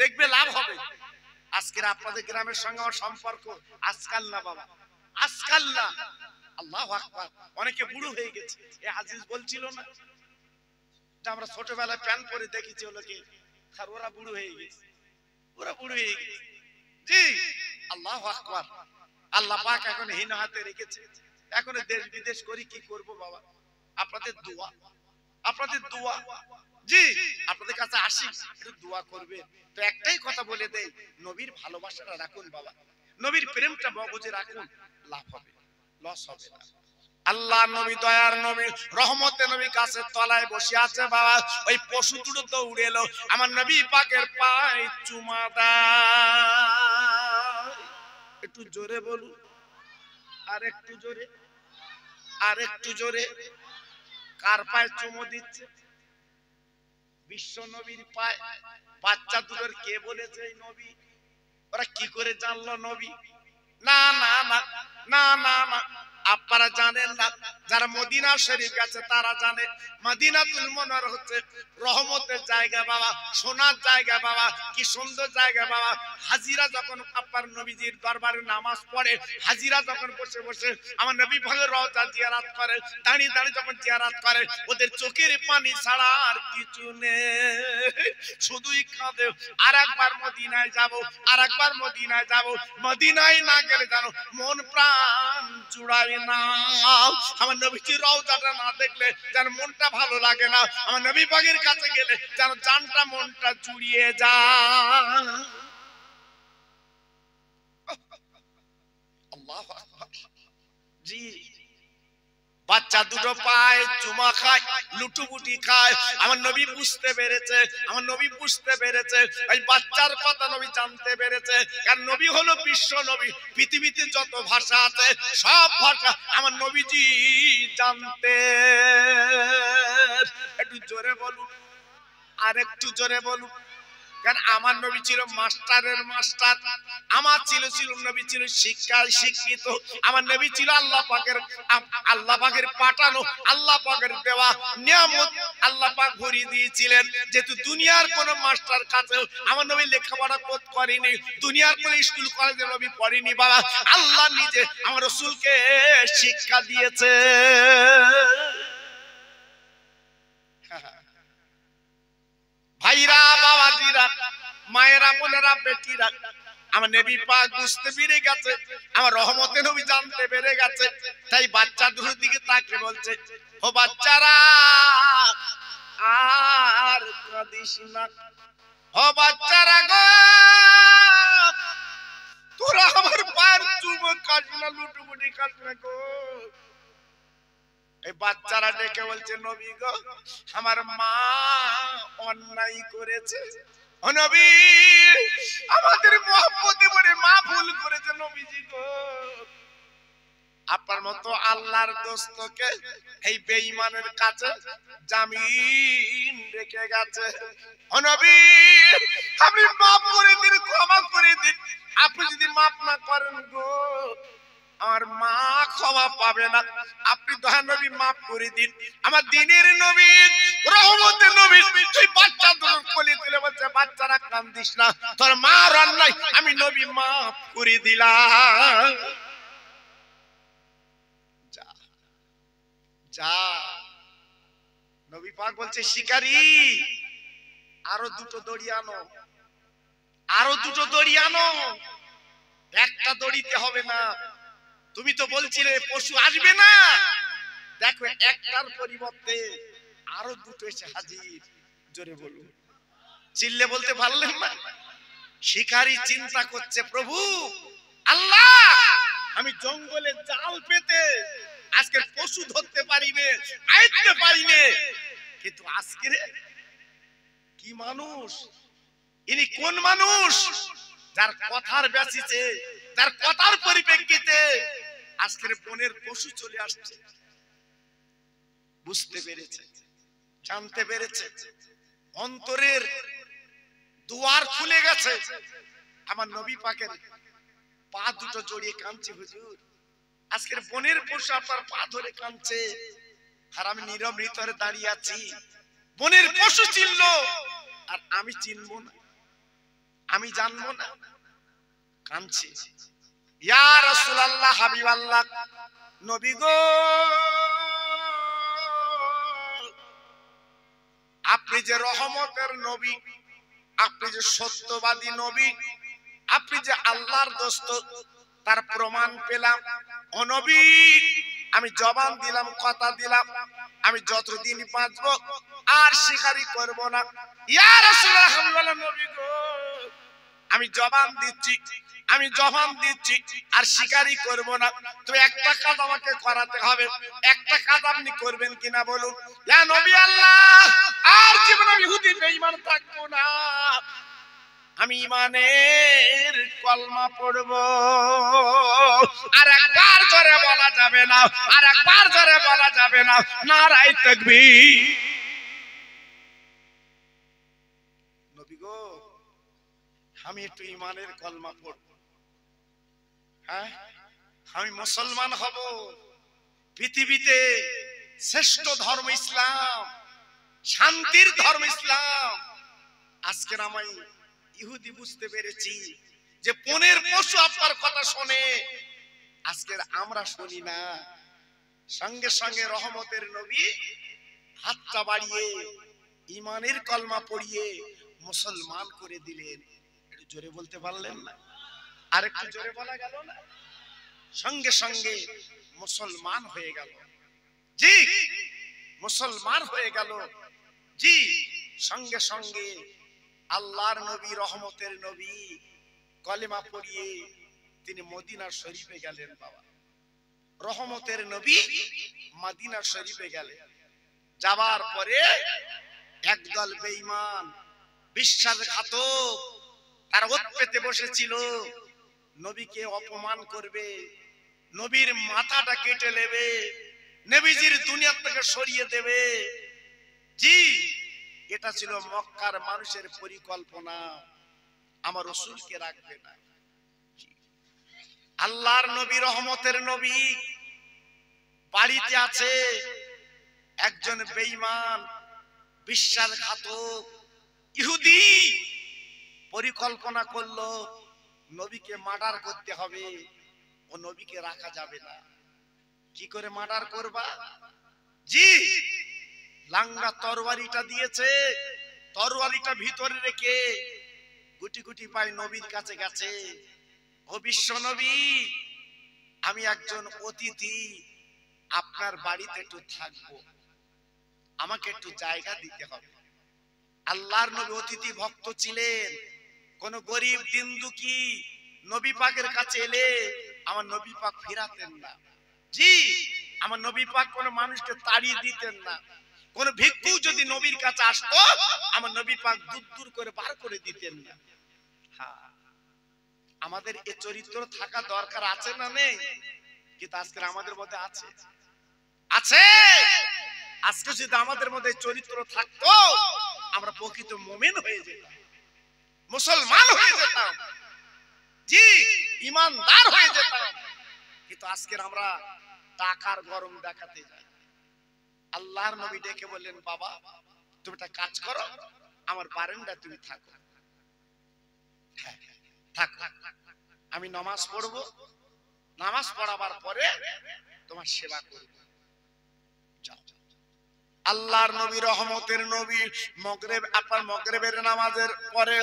দেখবে লাভ হবে। আজকের আপনাদের গ্রামের সঙ্গে আমার সম্পর্ক আজকাল না বাবা, আজকাল না। আল্লাহু আকবার। অনেকে বুড়ো হয়ে গেছে, এ আজিজ বলছিল না, আমরা ছোটবেলায় প্যান্ট পরে দেখেছি হলো কি, আর ওরা বুড়ো হয়ে গেছে, ওরা বুড়ো হয়ে গেছে জি। আল্লাহু আকবার। আল্লাহ পাক এখন হীন হাতে রেখেছে, এখন দেশ বিদেশ করি কি করব বাবা? আপনাদের দোয়া, আপনাদের দোয়া জি। আপনাদের কাছে আসি, একটু দোয়া করবে। তো একটাই কথা বলে দেই, নবীর ভালোবাসাটা রাখুন বাবা, নবীর প্রেমটা মগজে রাখুন, লাভ হবে, লস হবে না। আল্লাহ নবী, দয়ার নবী, রহমতের নবী গাছের তলায় বসে আছে বাবা। ওই পশু দুটো তো উড়ে এলো, আমার নবী পাকের পায়ে চুমা দেয়। একটু জোরে বলুন, আর একটু জোরে, আর একটু জোরে। কার পায়ে চুমো দিচ্ছে? বিশ্ব নবীর পায়ে। বাচ্চা দুটোর কে বলেছে এই নবী? ওরা কি করে জানলো নবী? না না না না না না, আপনারা জানেন না, যারা মদিনা শরীফ গেছে তারা জানে। মদিনাতুল মুনাওয়ারা হচ্ছে রহমতের জায়গা বাবা, সোনার জায়গা বাবা, কি সুন্দর জায়গা বাবা। হাজিরা যখন আপনার নবীজির দরবারে নামাজ পড়ে, হাজিরা যখন বসে বসে আমার নবী পাকের রওজা জিয়ারত করে, দাঁড়িয়ে দাঁড়িয়ে যখন জিয়ারত করে, ওদের চোখের পানি ছাড়া আর কিছু নেই, শুধুই কাঁদে, আর একবার মদিনায় যাব, আর একবার মদিনায় যাব। মদিনায় না গেলে জানো মন প্রাণ জুড়ায় না। আমার নবীজির রওজাটা না দেখলে যেন মনটা ভালো লাগে না, আমার নবী পাকের কাছে গেলে যেন জানটা মনটা জুড়িয়ে যায়। আল্লাহু আকবার জি। বাচ্চা দুটো পায় চুমা খায়, লুটুপুটি খায়। আমার নবী বুঝতে পেরেছে, আমার নবী বুঝতে পেরেছে, এই বাচ্চার কথা নবী জানতে পেরেছে। কারণ নবী হলো বিশ্ব নবী, পৃথিবীতে যত ভাষা আছে সব ভাষা আমার নবীজি জানতে। একটু জোরে বলুন, আর একটু জোরে বলুন। কারণ আমার নবী ছিল মাস্টারের মাস্টার, আমার ছিল নবী ছিল শিক্ষায় শিক্ষিত, আমার নবী ছিল আল্লাহ পাকের পাঠানো, আল্লাহ পাকের দেওয়া নিয়ামত আল্লাহ পাক ভরিয়ে দিয়েছিলেন। যেহেতু দুনিয়ার কোন মাস্টার কাছে আমার নবী লেখাপড়া করেনি, দুনিয়ার কোন স্কুল কলেজে নবী পড়েনি বাবা, আল্লাহ নিজে আমার রাসূলকে শিক্ষা দিয়েছে। ভাইরা, বাবাজিরা, মায়েরা, বোনেরা, বেটিরা, আমার নবী পাক বুঝতে পেরে গেছে, আমার রহমতের নবী জানতে পেরে গেছে। তাই বাচ্চা দুটোর দিকে তাকিয়ে বলছে, ও বাচ্চারা আর কাঁদিস না, ও বাচ্চারা গো, তোরা আমার পায়ের চুমো খাস না, লুটুপুটি খাস না গো। এই বাচ্চারা ডেকে বলছে, নবী গো, আমার মা অন্যায় করেছে, ও নবী আমাদের মহব্বতে পড়ে মা ভুল করেছে, নবীজি গো আপনার মতো আল্লাহর দোস্তকে এই বেঈমানের কাছে জামিন রেখে গেছে। ও নবী, আপনি মাফ করে দিন, ক্ষমা করে দিন। আপনি যদি মাফ না করেন গো, আমার মা ক্ষমা পাবে না। আপনি দয়া নবী মাফ করে দিন। আমার দিনের নবী, রহমতের নবী, তুই বাচ্চাদের কোলে তুলে বলছে, বাচ্চারা কান্দিস না, তোর মা রান্নাই আমি নবী মাফ করে দিলাম। যা যা। নবী পাক বলছে, শিকারী আরো দুটো দড়ি আনো, আরো দুটো দড়ি আনো। একটা দড়িতে হবে না, তুমি তো বলছিলে পশু আসবে না। দেখো একটার পরিবর্তে আরো দুটো এসে হাজির। জোরে বলুন, চিল্লে বলতে পারলেন না? শিকারী চিন্তা করছে, প্রভু আল্লাহ, আমি জঙ্গলে জাল পেতে আজকে পশু ধরতে পারিনে, আইতে পারিনে, কিন্তু আজকে কি মানুষ ইনি, কোন মানুষ যার কথার বেসিসে, যার কথার পরিপ্রেক্ষিতে আজকের বনের পশু চলে আসছে। বুঝতে পেরেছে, জানতে পেরেছে, অন্তরের দুয়ার খুলে গেছে। আমার নবী পাকের পা দুটো জড়িয়ে কাঁদছে, হুজুর আজকের বনের পশু আপনার পা ধরে কাঁদছে, আর আমি নীরব হৃদয়ে দাঁড়িয়ে আছি। বনের পশু চিনল আর আমি চিনবো না, আমি জানবো না, কাঁদছে। ইয়া রাসূলুল্লাহ, হাবিবাল্লাহ, নবী গো, আপনি যে রহমতের নবী, আপনি যে সত্যবাদী নবী, আপনি যে আল্লাহর দোস্ত, তার প্রমাণ পেলাম। ও নবী, আমি জবান দিলাম, কথা দিলাম, আমি যতদিন বাঁচবো আর শিকারি করব না। ইয়া রাসূলুল্লাহ, হাবিবাল্লাহ, নবী গো, আমি জবান দিচ্ছি, আমি জবান দিচ্ছি আর শিকারি করব না। তো একটা কাজ আমাকে করাতে হবে, একটা কাজ আপনি করবেন কিনা বলুন। ইয়া নবী আল্লাহ, আর জীবনে আমি ইহুদি বেঈমান থাকবো না, আমি ঈমানের কলমা পড়ব। আর একবার জোরে বলা যাবে না, আর একবার জোরে বলা যাবে না, নারায়ে তাকবীর। নবী গো, আমি একটু ঈমানের কলমা পড়ব, হ্যাঁ আমি মুসলমান হব। পৃথিবীতে শ্রেষ্ঠ ধর্ম ইসলাম, শান্তির ধর্ম ইসলাম। আজকের আমি ইহুদি বুঝতে পেরেছি যে বনের পশু আপনার কথা শোনে, আজকের আমরা শুনি না। সঙ্গে সঙ্গে রহমতের নবী হাতটা বাড়িয়ে ঈমানের কলমা পড়িয়ে মুসলমান করে দিলেন। একটু জোরে বলতে পারলেন না? আর একটু জোরে বলা গেল না? সঙ্গে সঙ্গে মুসলমান হয়ে গেল। জি, মুসলমান হয়ে গেল। জি, সঙ্গে সঙ্গে আল্লাহর নবী, রহমতের নবী কলেমা পড়িয়ে তিনি মদিনা শরীফে গেলেন। বাবা, রহমতের নবী মদিনা শরীফে গেলেন। যাবার পরে একদল বেঈমান, বিশ্বাসঘাতক, তারা ওত পেতে বসেছিল, নবীকে অপমান করবে, নবীর মাথাটা কেটে নেবে, নবীজির দুনিয়া থেকে সরিয়ে দেবে। জি, এটা ছিল মক্কার মানুষের পরিকল্পনা, আমার রাসূলকে রাখবে না। আল্লাহর নবী, রহমতের নবী বাড়িতে আছে, একজন বেঈমান, বিশ্বাসঘাতক ইহুদি পরিকল্পনা করলো নবীকে মার্ডার করতে হবে, ও নবীকে রাখা যাবে না। কি করে মার্ডার করবা? জি, লাঙ্গা তরবারিটা দিয়েছে, তরবারিটা ভিতরে রেখে গুটি গুটি পায়ে নবীর কাছে গেছে। ও বিশ্ব নবী, আমি একজন অতিথি, আপনার বাড়িতে একটু থাকবো, আমাকে একটু জায়গা দিতে হবে। আল্লাহর নবী অতিথি ভক্ত ছিলেন। কোন গরিব দিনদুকি নবী পাকের কাছে এলে আমার নবী পাক ফিরাতেন না। জি, আমার নবী পাক কোন মানুষকে তাড়িয়ে দিতেন না। কোন ভিক্ষু যদি নবীর কাছে আসতো, আমার নবী পাক দূর দূর করে বার করে দিতেন না। হ্যাঁ, আমাদের এই চরিত্র থাকা দরকার আছে না নেই? কিন্তু আজকে আমাদের মধ্যে আছে আছে আজকে যদি আমাদের মধ্যে চরিত্র থাকতো আমরা প্রকৃত মুমিন হয়ে যেতাম, মুসলমান হয়ে যেতাম, জি ঈমানদার হয়ে যেতাম। কিন্তু আজকে আমরা টাকার গরম দেখাতে যাই। আল্লাহর নবী ডেকে বললেন, বাবা তুমি একটা কাজ করো, আমার বারান্দায় তুমি থাকো, থাকো, আমি নামাজ পড়বো, নামাজ পড়াবার পরে তোমার সেবা করব। যাও। আল্লাহর নবী রহমতের নবী মাগরিবের নামাজের পরে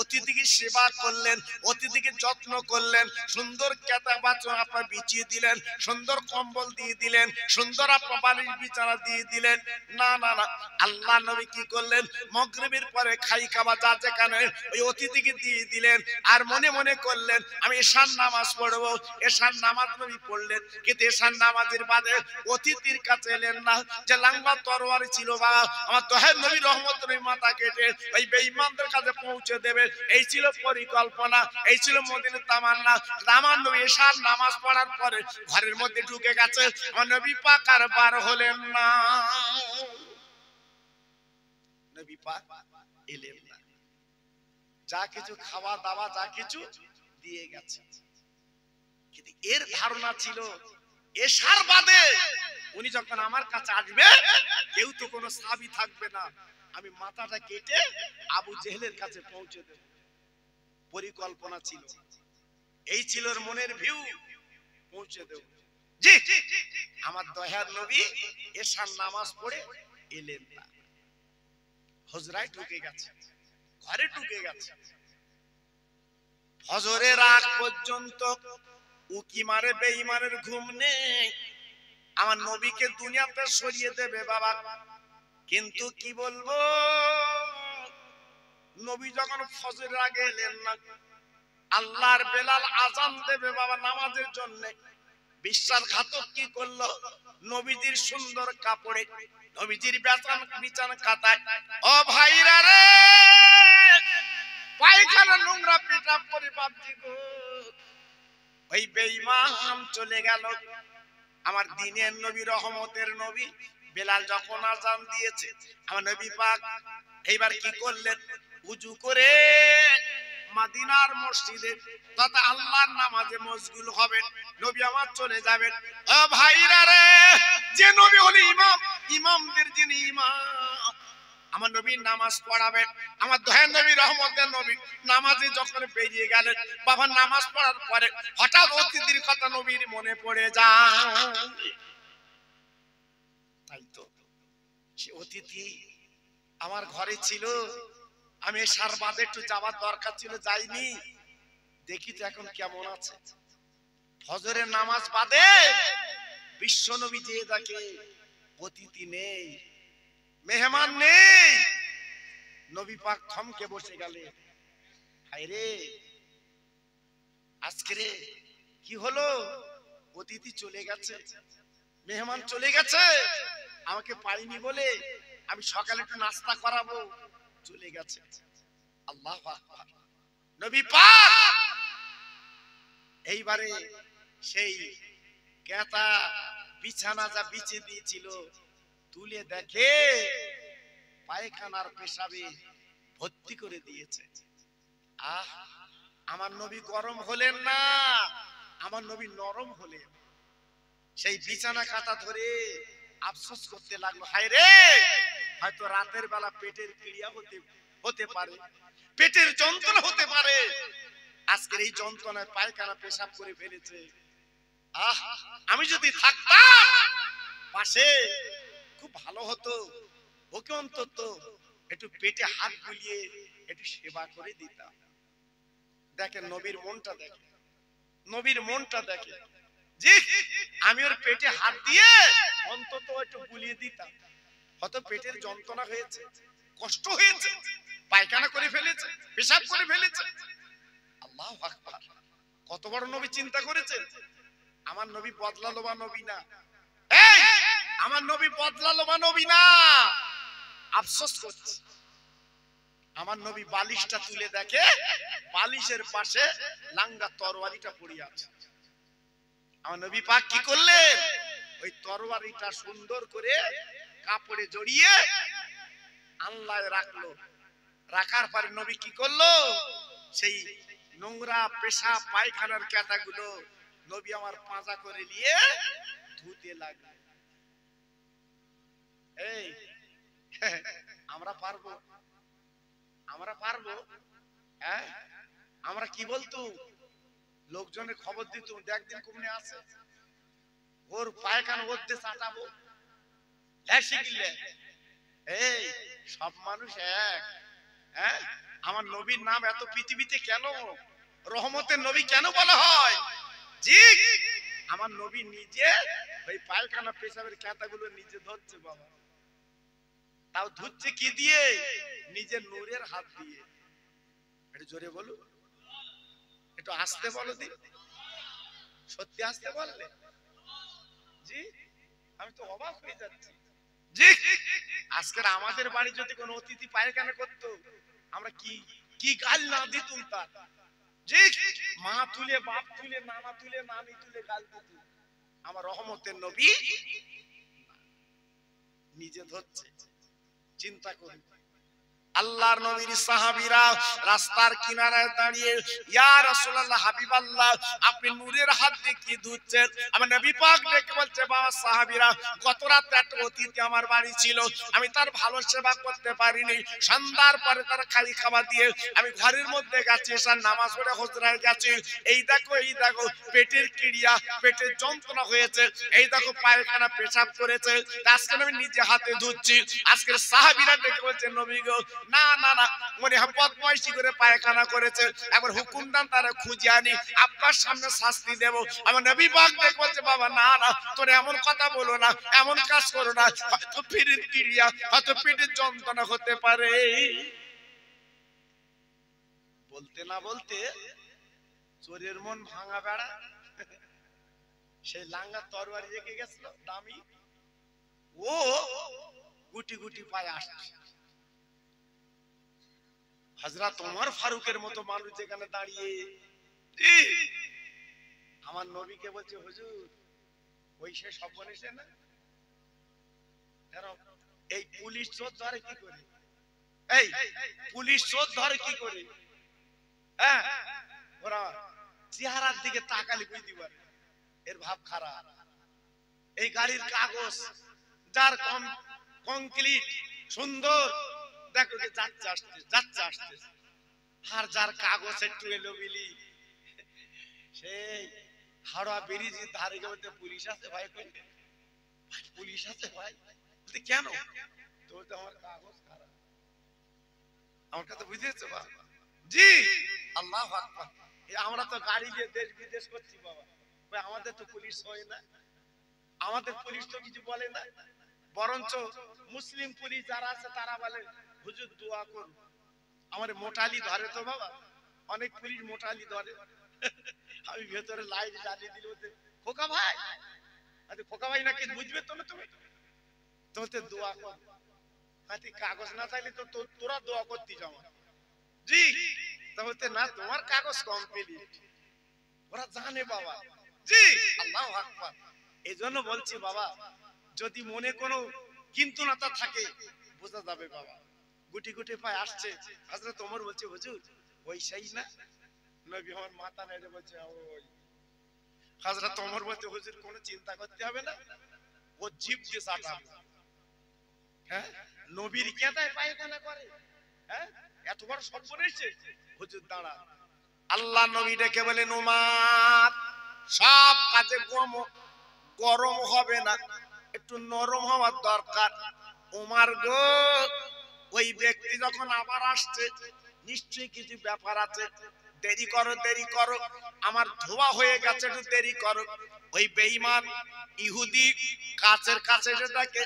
অতিথিকে সেবা করলেন, অতিথিকে যত্ন করলেন, সুন্দর কেতা বাচন আপনার বিছিয়ে দিলেন, সুন্দর কম্বল দিয়ে দিলেন, সুন্দর আপনার বালিশ বিছানা দিয়ে দিলেন। না না না, আল্লাহ নবী কি করলেন, মাগরিবের পরে খাই খাবার যা যেখানে ওই অতিথিকে দিয়ে দিলেন, আর মনে মনে করলেন আমি এশার নামাজ পড়বো। এশার নামাজ নবী পড়লেন, কিন্তু এশার নামাজের বাদে অতিথির কাছে এলেন না যে লাঙ্গা তরবারি ছিল বাবা আমার দয়ার নবী রহমতের মাথা কেটে ওই বেঈমানদের কাছে পৌঁছে দেবে, এই ছিল পরিকল্পনা, এই ছিল মদিনার তামান্না। আমার নবী এশার নামাজ পড়ার পরে ঘরের মধ্যে ঢুকে গেছে, আমার নবী পাক আর বার হলেন না, নবী পাক এলেন না। যা কিছু খাওয়া দাওয়া যা কিছু দিয়ে গেছে, কিন্তু এর ধারণা ছিল এশার বাদে উনি যখন আমার কাছে আসবে কেউ তো কোনো সাহাবী থাকবে না, আমি মাথাটা কেটে আবু জেহেলের কাছে পৌঁছে দেব। পরিকল্পনা ছিল, এই ছিল ওর মনের ভিউ, পৌঁছে দেব। জি আমার দয়ার নবী এশার নামাজ পড়ে এলেন না, হুজরায় ঢুকে গেছে, ঘরে ঢুকে গেছে। ফজরের আগ পর্যন্ত উকি মারে বেঈমানের ঘুম নেই, আমার নবীকে দুনিয়াতে সরিয়ে দেবে বাবা। কিন্তু কি বলবো, নবী যখন ফজরের আগে এলেন না, আল্লাহর বেলাল আজান দেবে বাবা নামাজের জন্য, বিশ্বাসঘাতক কি করলো, নবীজির সুন্দর কাপড়ে, নবীজির বিছানা কাতায়, ও ভাইরা রে পায়খানা নোংরা পেটাপ করে বাপজি গো, ওই বেঈমান চলে গেল। আমার দ্বীনের নবী রহমতের নবী বেলাল যখন আযান দিয়েছে, আমার নবী পাক এইবার কি করলেন, ওযু করে মদিনার মসজিদে তথা আল্লাহর নামাজে মশগুল হবেন, নবী আমার চলে যাবেন। ও ভাইরা রে, যে নবী হলো ইমাম, ইমামদের যিনি ইমাম, আমার নবী নামাজ পড়াবেন, আমার দয়ার নবী রহমতের নবী নামাজে যখন বেরিয়ে গেলেন, বাবা নামাজ পড়ার পরে হঠাৎ অতিথির কথা নবীর মনে পড়ে যায়। তাই তো সে অতিথি আমার ঘরে ছিল, আমি এশার বাদে একটু যাওয়ার দরকার ছিল, যাইনি, দেখি তো এখন কেমন আছে। ফজরের নামাজ বাদে বিশ্ব নবী যে দেখে অতিথি নেই, মেহমান নেই, নবী পাক থমকে বসে গেলে, হায় রে আজকে রে কি হলো, অতিথি চলে গেছে, মেহমান চলে গেছে, আমাকে পাইনি বলে আমি সকালে একটু নাস্তা করাবো, চলে গেছে। আল্লাহু আকবার। নবী পাক এইবারে সেই কেতা বিছানা যা বিছিয়ে দিয়েছিল তুলে দেখে পায়খানার পেশাবে ভর্তি করে দিয়েছে। আহ আমার নবী গরম হলেন না, আমার নবী নরম হলেন। সেই বিছানা কাটা ধরে আফসোস করতে লাগলো, হায় রে হয়তো রাতের বেলা পেটের ক্রিয়া হতে পারে, পেটের যন্ত্রণা হতে পারে, আজকের এই যন্ত্রণায় পায়খানা পেশাব করে ফেলেছে। আহ আমি যদি থাকতাম পাশে খুব ভালো হতো, ওকে অন্তত একটু পেটে হাত বুলিয়ে একটু সেবা করে দিতাম। দেখেন নবীর মনটা দেখে, নবীর মনটা দেখে, জি আমি ওর পেটে হাত দিয়ে অন্তত একটু বুলিয়ে দিতাম, হয়তো পেটের যন্ত্রণা হয়েছে, কষ্ট হয়েছে, পায়খানা করে ফেলেছে, পেশাব করে ফেলেছে। আল্লাহু আকবার। কত বড় নবী চিন্তা করেছেন। আমার নবী বদলালো বা নবী না, এই আমার নবী বদলালো বা নবী না, আফসোস করছে। আমার নবী বালিশটা তুলে দেখে বালিশের পাশে লাঙ্গা তরবারিটা পড়ে আছে। আমার নবী পাক কি করলেন, ওই তরবারিটা সুন্দর করে কাপড়ে জড়িয়ে আল্লাহ রাখলো। রাখার পরে নবী কি করলো, সেই নোংরা পেশাব পায়খানার ক্যাটাগুলো নবী আমার পাঁজা করে নিয়ে ধুতে লাগলো। এই আমরা পারবো? আমরা পারবো? হ্যাঁ, আমরা কি বলতো, লোকজনের খবর দিত, দেখ দিন কমনে আছে, ওর পায়খানা ওর দিয়ে চাটাবো। এই সব মানুষ এক? হ্যাঁ, আমার নবীর নাম এত পৃথিবীতে কেন, রহমতের নবী কেন বলা হয়? জি, আমার নবী নিজে ওই পায়খানা পেশাবের ক্যাটাগুলো নিজে ধরছে বাবা। তাও ধুচ্ছে কি দিয়ে? নিজের নূরের হাত দিয়ে। একটু জোরে বলো, একটু আস্তে বলো দিন, সত্যি আস্তে বললে। জি, আমি তো অবাক হয়ে যাচ্ছি। জি, আজকের আমাদের বাড়ি যদি কোনো অতিথি পায়খানা করতো, আমরা কি কি গাল না দিতুম তার। জি, মা তুলে, বাপ তুলে, নানা তুলে, নানি তুলে গাল দিত। আমার রহমতের নবী নিজে ধরছে। চিন্তা করুন, আল্লাহর নবীর সাহাবীরা রাস্তার কিনারায় দাঁড়িয়ে, ইয়া রাসূলুল্লাহ, হাবিবাল্লাহ, আপনি নূরের হাত দিয়ে কি ধুচ্ছেন? আমার নবী পাক ডেকে বলছে, বাবা সাহাবীরা, গত রাতে একটা অতিথি আমার বাড়ি ছিল, আমি তার ভালো সেবা করতে পারিনি। সন্ধ্যার পরে তার খালি খাবার দিয়ে আমি ঘরের মধ্যে গেছি, এসে নামাজ পড়ে হুজরায় গেছি। এই দেখো, এই দেখো, পেটের ক্রিয়া, পেটের যন্ত্রণা হয়েছে, এই দেখো পায়খানা পেশাব করেছে, আজকে আমি নিজে হাতে ধুচ্ছি। আজকের সাহাবীরা ডেকে বলছে, নবী গো, না না না, মনে হয় বদমাইশি করে পায়খানা করেছে, একবার হুকুম দেন তারা খুঁজে আনি, আপনার সামনে শাস্তি দেব। আমার নবী পাক দেখে বলছে, বাবা না না, তোরা এমন কথা বলো না, এমন কাজ করো না, হয়তো পেটের ক্রিয়া, হয়তো পেটের যন্ত্রণা হতে পারে। বলতে না বলতে চোরের মন ভাঙা বেড়া সেই লাঙ্গা তরবারি রেখে গেছিল দামি, ও গুটি গুটি পায়ে আসছে। হযরত ওমর ফারুকের মতো মানুষ যেখানে দাঁড়িয়ে, আমার নবীকে বলছে, হুজুর ওই সে সব বলেছে না, এই পুলিশ চোর ধরে কি করে? এই পুলিশ চোর ধরে কি করে? হ্যাঁ, ওরা চেহারার দিকে তাকালি বুঝতে পারে এর ভাব খারাপ। এই গাড়ির কাগজ যার কমপ্লিট সুন্দর, দেখো যাচ্ছে আসতে, যাচ্ছে আসতে, আর যার কাগজ একটু এলোবিলি, সেই হাওড়া ব্রিজের ধারে গেলে পুলিশ আছে ভাই, পুলিশ আছে ভাই, কেন? তো আমার কাগজ খারাপ। আমার কথা বুঝেছো বাবা? জি, আল্লাহু আকবার। আমরা তো গাড়ি দিয়ে দেশ বিদেশ করছি বাবা, আমাদের তো পুলিশ হয় না, আমাদের পুলিশ তো কিছু বলে না, বরঞ্চ মুসলিম পুলিশ যারা আছে তারা বলে, হুজুর দোয়া করুন। আমার মোটালি ধরে তো বাবা, অনেক পুলিশ মোটালি ধরে। আমি ভেতরে লাইট জ্বালিয়ে দিলে বলতে, খোকা ভাই, আরে খোকা ভাই নাকি বুঝবে তো না, তুমি তোতে দোয়া কর, কাগজ না থাকলে তো তোরা দোয়া করতে যাও। জি, তা বলতে না, তোমার কাগজ কমপ্লিট। ওরা জানে বাবা। জি, আল্লাহু আকবার। এই জন্য বলছি বাবা, যদি মনে কোনো কিন্তু না তা থাকে, বোঝা যাবে বাবা। গুটি গুটি পায়ে আসছে, হযরত ওমর বলছে, হুজুর ওই সেই না? নবী আমার মাথা নেড়ে বলছে, ওই। হযরত ওমর বলছে, হুজুর কোনো চিন্তা করতে হবে না, ও জিভ দিয়ে চাটাবে। হ্যাঁ, নবীর কেদায় পায়খানা করে, হ্যাঁ, এত বড় সব বলেছে। হুজুর দাঁড়া, আল্লাহ নবী ডেকে বলেন, উমার, সব কাজে গরম হবে না, একটু নরম হওয়ার দরকার। উমার গো, ওই ব্যক্তি যখন আবার আসছে, নিশ্চয়ই কিছু ব্যাপার আছে, দেরি করো, দেরি করো, আমার ধোয়া হয়ে গেছে, একটু দেরি করো। ওই বেঈমান ইহুদি কাছের কাছে এসে দেখে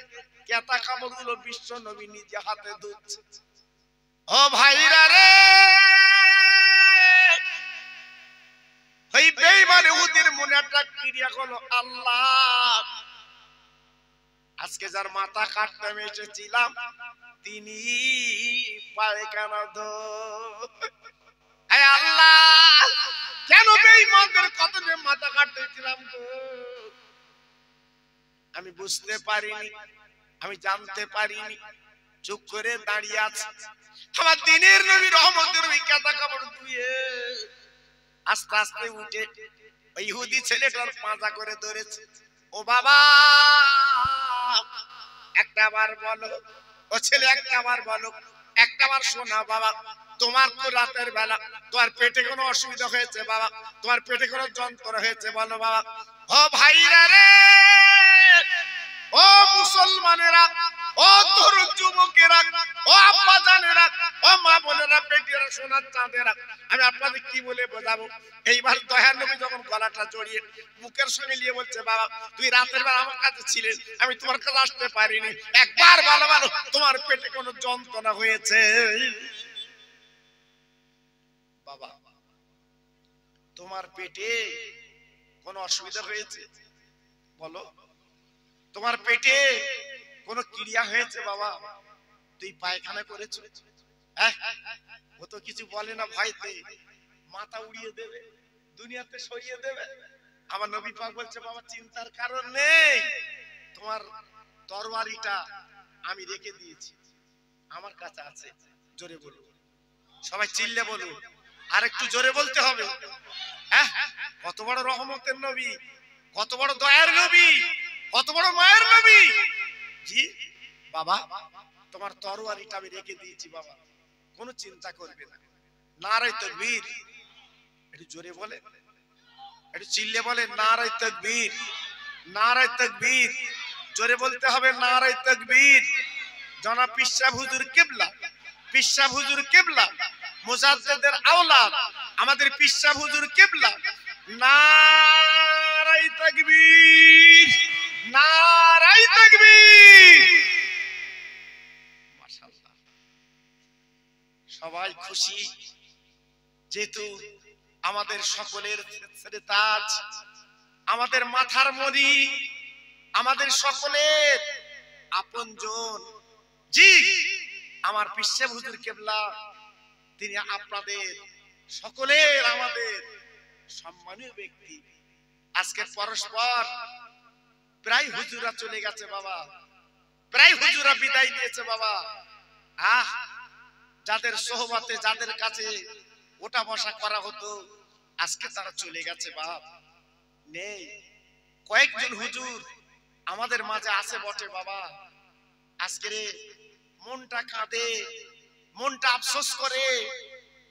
কেতা কাপড়গুলো বিশ্ব নবী নিজে হাতে ধুচ্ছে। ও ভাইরা রে, ওই বেঈমান ইহুদির মনে একটা ক্রিয়া হলো, আল্লাহ আজকে যার মাথা কাটতে আমি এসেছিলাম, তিনি পায়খানা ধো। আল্লাহ কেন বেঈমান বেঈমানদের কতদিন মাথা কাটতেছিলাম গো, আমি বুঝতে পারিনি, আমি জানতে পারিনি, চুপ করে দাঁড়িয়ে আছে। আমার দিনের নবী রহমতের নবী কাঁথা কাপড় ধুয়ে আস্তে আস্তে উঠে ওই ইহুদি ছেলেটার পাঁজা করে ধরেছে। ও বাবা একটা বার বলো, ও ছেলে একটা বার বলো, একটা বার শোনা বাবা, তোমার তো রাতের বেলা তোমার পেটে কোনো অসুবিধা হয়েছে বাবা, তোমার পেটে কোনো যন্ত্রণা হয়েছে বলো বাবা। ও ভাইরা রে, ও মুসলমানেরা, ও তরুণ যুবকেরা, ও আব্বা জানেরা, ও মা বোনেরা, বেটিরা, সোনার চাঁদেরা, আমি আপনাদের কি বলে বোঝাবো। এইবার দয়ার নবী যখন গলাটা জড়িয়ে বুকের সঙ্গে নিয়ে বলছে বাবা তুই রাতের বেলা আমার কাছে ছিলেন, আমি তোমার কাছে আসতে পারিনি, একবার ভালো ভালো তোমার পেটে কোনো যন্ত্রণা হয়েছে বাবা, তোমার পেটে কোনো অসুবিধা হয়েছে বলো, তোমার পেটে কোনো ক্রিয়া হয়েছে বাবা, তুই পায়খানা করেছ? ও তো কিছু বলে না ভয়তে, মাথা উড়িয়ে দেবে, দুনিয়াতে সরিয়ে দেবে। আমার নবী পাক বলছে বাবা চিন্তার কারণ নেই, তোমার তরবারিটা আমি রেখে দিয়েছি, আমার কাছে আছে। জোরে বলুন, সবাই চিল্লে বলুন, আর একটু জোরে বলতে হবে। কত বড় রহমতের নবী, কত বড় দয়ার নবী, কত বড় মায়ের নবী। জি বাবা তোমার তরবারিটা আমি রেখে দিয়েছি বাবা, কোনো চিন্তা করবে না। নারে তাকবীর, একটু জোরে বলে, একটু চিল্লে বলে নারে তাকবীর, নারে তাকবীর, জোরে বলতে হবে নারে তাকবীর। জনাব পীর সাহেব হুজুর কিবলা, পীর সাহেব হুজুর কিবলা, মুজাদ্দিদের আওলাদ আমাদের পীর সাহেব হুজুর কিবলা, নারে তাকবীর, নারে তাকবীর। মাশাআল্লাহ, সবাই খুশি, যেহেতু আমাদের সকলের তাজ, আমাদের মাথার মণি, আমাদের সকলের আপনজন। জি আমার পীর সাহেব হুজুর কিবলা তিনি আপনাদের সকলের আমাদের সম্মানীয় ব্যক্তি। আজকে পরস্পর প্রায় হুজুরা চলে গেছে বাবা, প্রায় হুজুরা বিদায় নিয়েছে বাবা। যাদের সোহবতে, যাদের কাছে ওঠা বসা করা হতো, আজকে তারা চলে গেছে বাপ, নেই। কয়েকজন হুজুর আমাদের মাঝে আছে বটে বাবা, আজকে মনটা কাঁদে, মনটা আফসোস করে,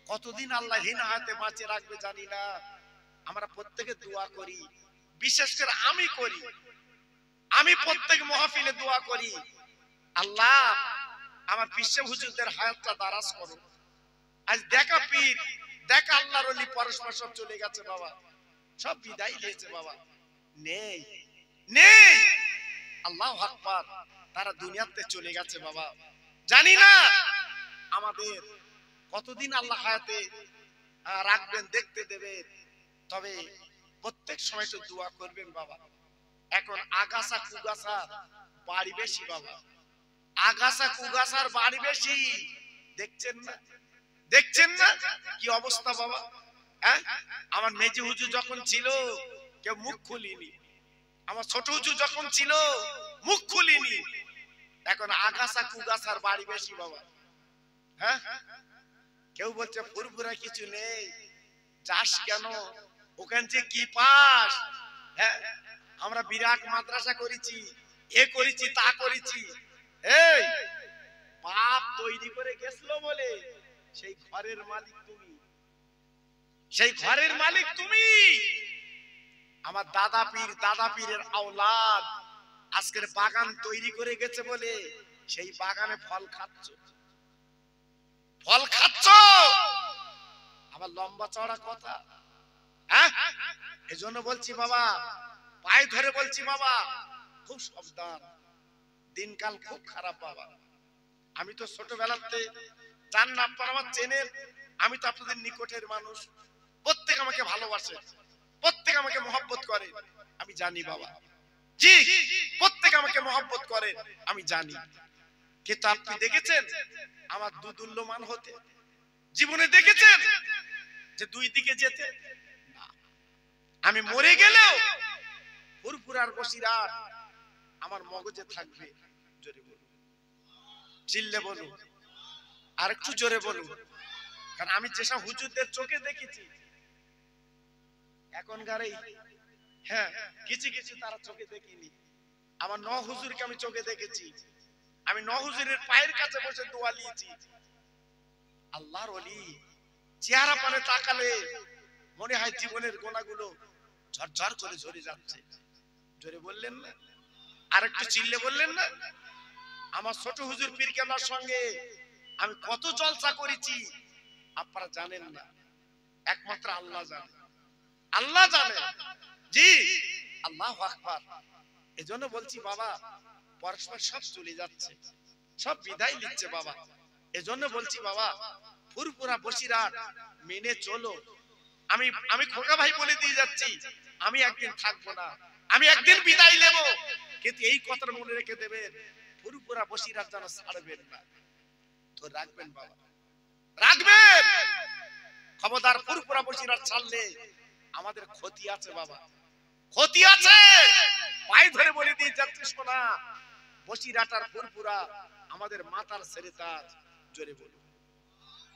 কতদিন আল্লাহ হিনাহাতে বাঁচিয়ে রাখবে জানি না। আমরা প্রত্যেকে দোয়া করি, বিশেষ করে আমি করি, আমি প্রত্যেক মাহফিলে দোয়া করি, আল্লাহ আমার পীর সাহেব হুজুরদের হায়াতটা দারাজ করো। আজ দেখা পীর, দেখা আল্লাহর ওলি পরস্পর সব চলে গেছে বাবা, সব বিদায় নিয়েছে বাবা, নেই নেই। আল্লাহু আকবার, তারা দুনিয়াতে চলে গেছে বাবা। জানি না আমাদের কতদিন আল্লাহ হায়াতে রাখবেন, দেখতে দেবেন, তবে প্রত্যেক সময় তো দোয়া করবেন বাবা। এখন আগাছা কুগাছা বাড়ি বেশি বাবা, আগাছা কুগাছার বাড়ি বেশি, দেখছেন না, দেখছেন না কি অবস্থা বাবা। আমার মেজি হুজুর যখন ছিল কেউ মুখ খুলিনি, আমার ছোট হুজুর যখন ছিল মুখ খুলিনি, এখন আগাছা কুগাছার বাড়ি বেশি বাবা। কেউ বলছে ফুরফুরা কিছু নেই, যাস কেন, ওখান যে কি পাস। আমরা বিরাট মাদ্রাসা করেছি, এ করেছি, তা করেছি। এই বাপ তৈরি করে গেছিল বলে সেই ঘরের মালিক তুমি, সেই ঘরের মালিক তুমি। আমার দাদা পীর, দাদা পীরের আওলাদ আজকের বাগান তৈরি করে গেছে বলে সেই বাগানে ফল খাচ্ছ, ফল খাচ্ছ। আবার লম্বা চওড়া কথা, এজন্য বলছি বাবা, পায়ে ধরে বলছি বাবা, খুব সাবধান, দিনকাল খুব খারাপ বাবা। আমি তো ছোটবেলাতে জান না, আপনারা আমার চেনেন, আমি তো আপনাদের নিকটের মানুষ, প্রত্যেক আমাকে ভালোবাসে, প্রত্যেক আমাকে মহব্বত করে, আমি জানি বাবা। জি প্রত্যেক আমাকে মহব্বত করে, আমি জানি। কিন্তু আপনি দেখেছেন আমার দুদুল্যমান হতে, জীবনে দেখেছেন যে দুই দিকে যেতে না, আমি মরে গেলেও ফুরফুরার বসিরাট আমার মগজে থাকবে। জোরে বলুন, চিল্লে বলুন, আর একটু জোরে বলুন। কারণ আমি যেসব হুজুরদের চোখে দেখেছি এখনকার এই, হ্যাঁ কিছু কিছু তারা চোখে দেখিনি। আমার 9 হুজুরকে আমি চোখে দেখেছি। আমি 9 হুজুরের পায়ের কাছে বসে দোয়া নিয়েছি। আল্লাহর ওলি চেহারা পানে তাকালে মনে হয় জীবনের গোনাগুলো ঝরঝর করে ঝরে যাচ্ছে। জোরে বললেন না, আর একটু চিল্লে বললেন না। আমার ছোট হুজুর পীর কেবলার সঙ্গে আমি কত জলসা করেছি আপনারা জানেন না, একমাত্র আল্লাহ জানে, আল্লাহ জানে। জি আল্লাহু আকবার। এজন্য বলছি বাবা, পরস্পর সব চলে যাচ্ছে, সব বিদায় নিচ্ছে বাবা। এজন্য বলছি বাবা, ফুরফুরা বসিরাট মেনে চলো। আমি খোকা ভাই বলে দিয়ে যাচ্ছি, আমি একদিন থাকবো না, আমি একদিন বিদায় নেব, কিন্তু এই কথাটা মনে রেখে দেবেন, ফুরফুরা বসিরাট যেন ছাড়বেন না। তো রাখবেন বাবা, রাখবেন। খবরদার ফুরফুরা বসিরাট ছাড়লে আমাদের ক্ষতি আছে বাবা, ক্ষতি আছে। পায়ে ধরে বলে দিয়ে যাচ্ছি, শোনা বসিরাট আর ফুরফুরা আমাদের মাতার ছেড়ে তাজ। জোরে বলুন,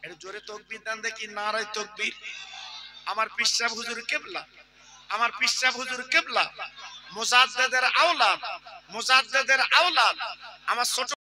একটু জোরে তাকবীর দেন দেখি, নারায়ে তাকবীর। আমার পীর সাহেব হুজুর কিবলা, আমার পীর সাহেব হুজুর কিবলা মুজাদ্দিদের আওলাদ, মুজাদ্দিদের আওলাদ। আমার ছোট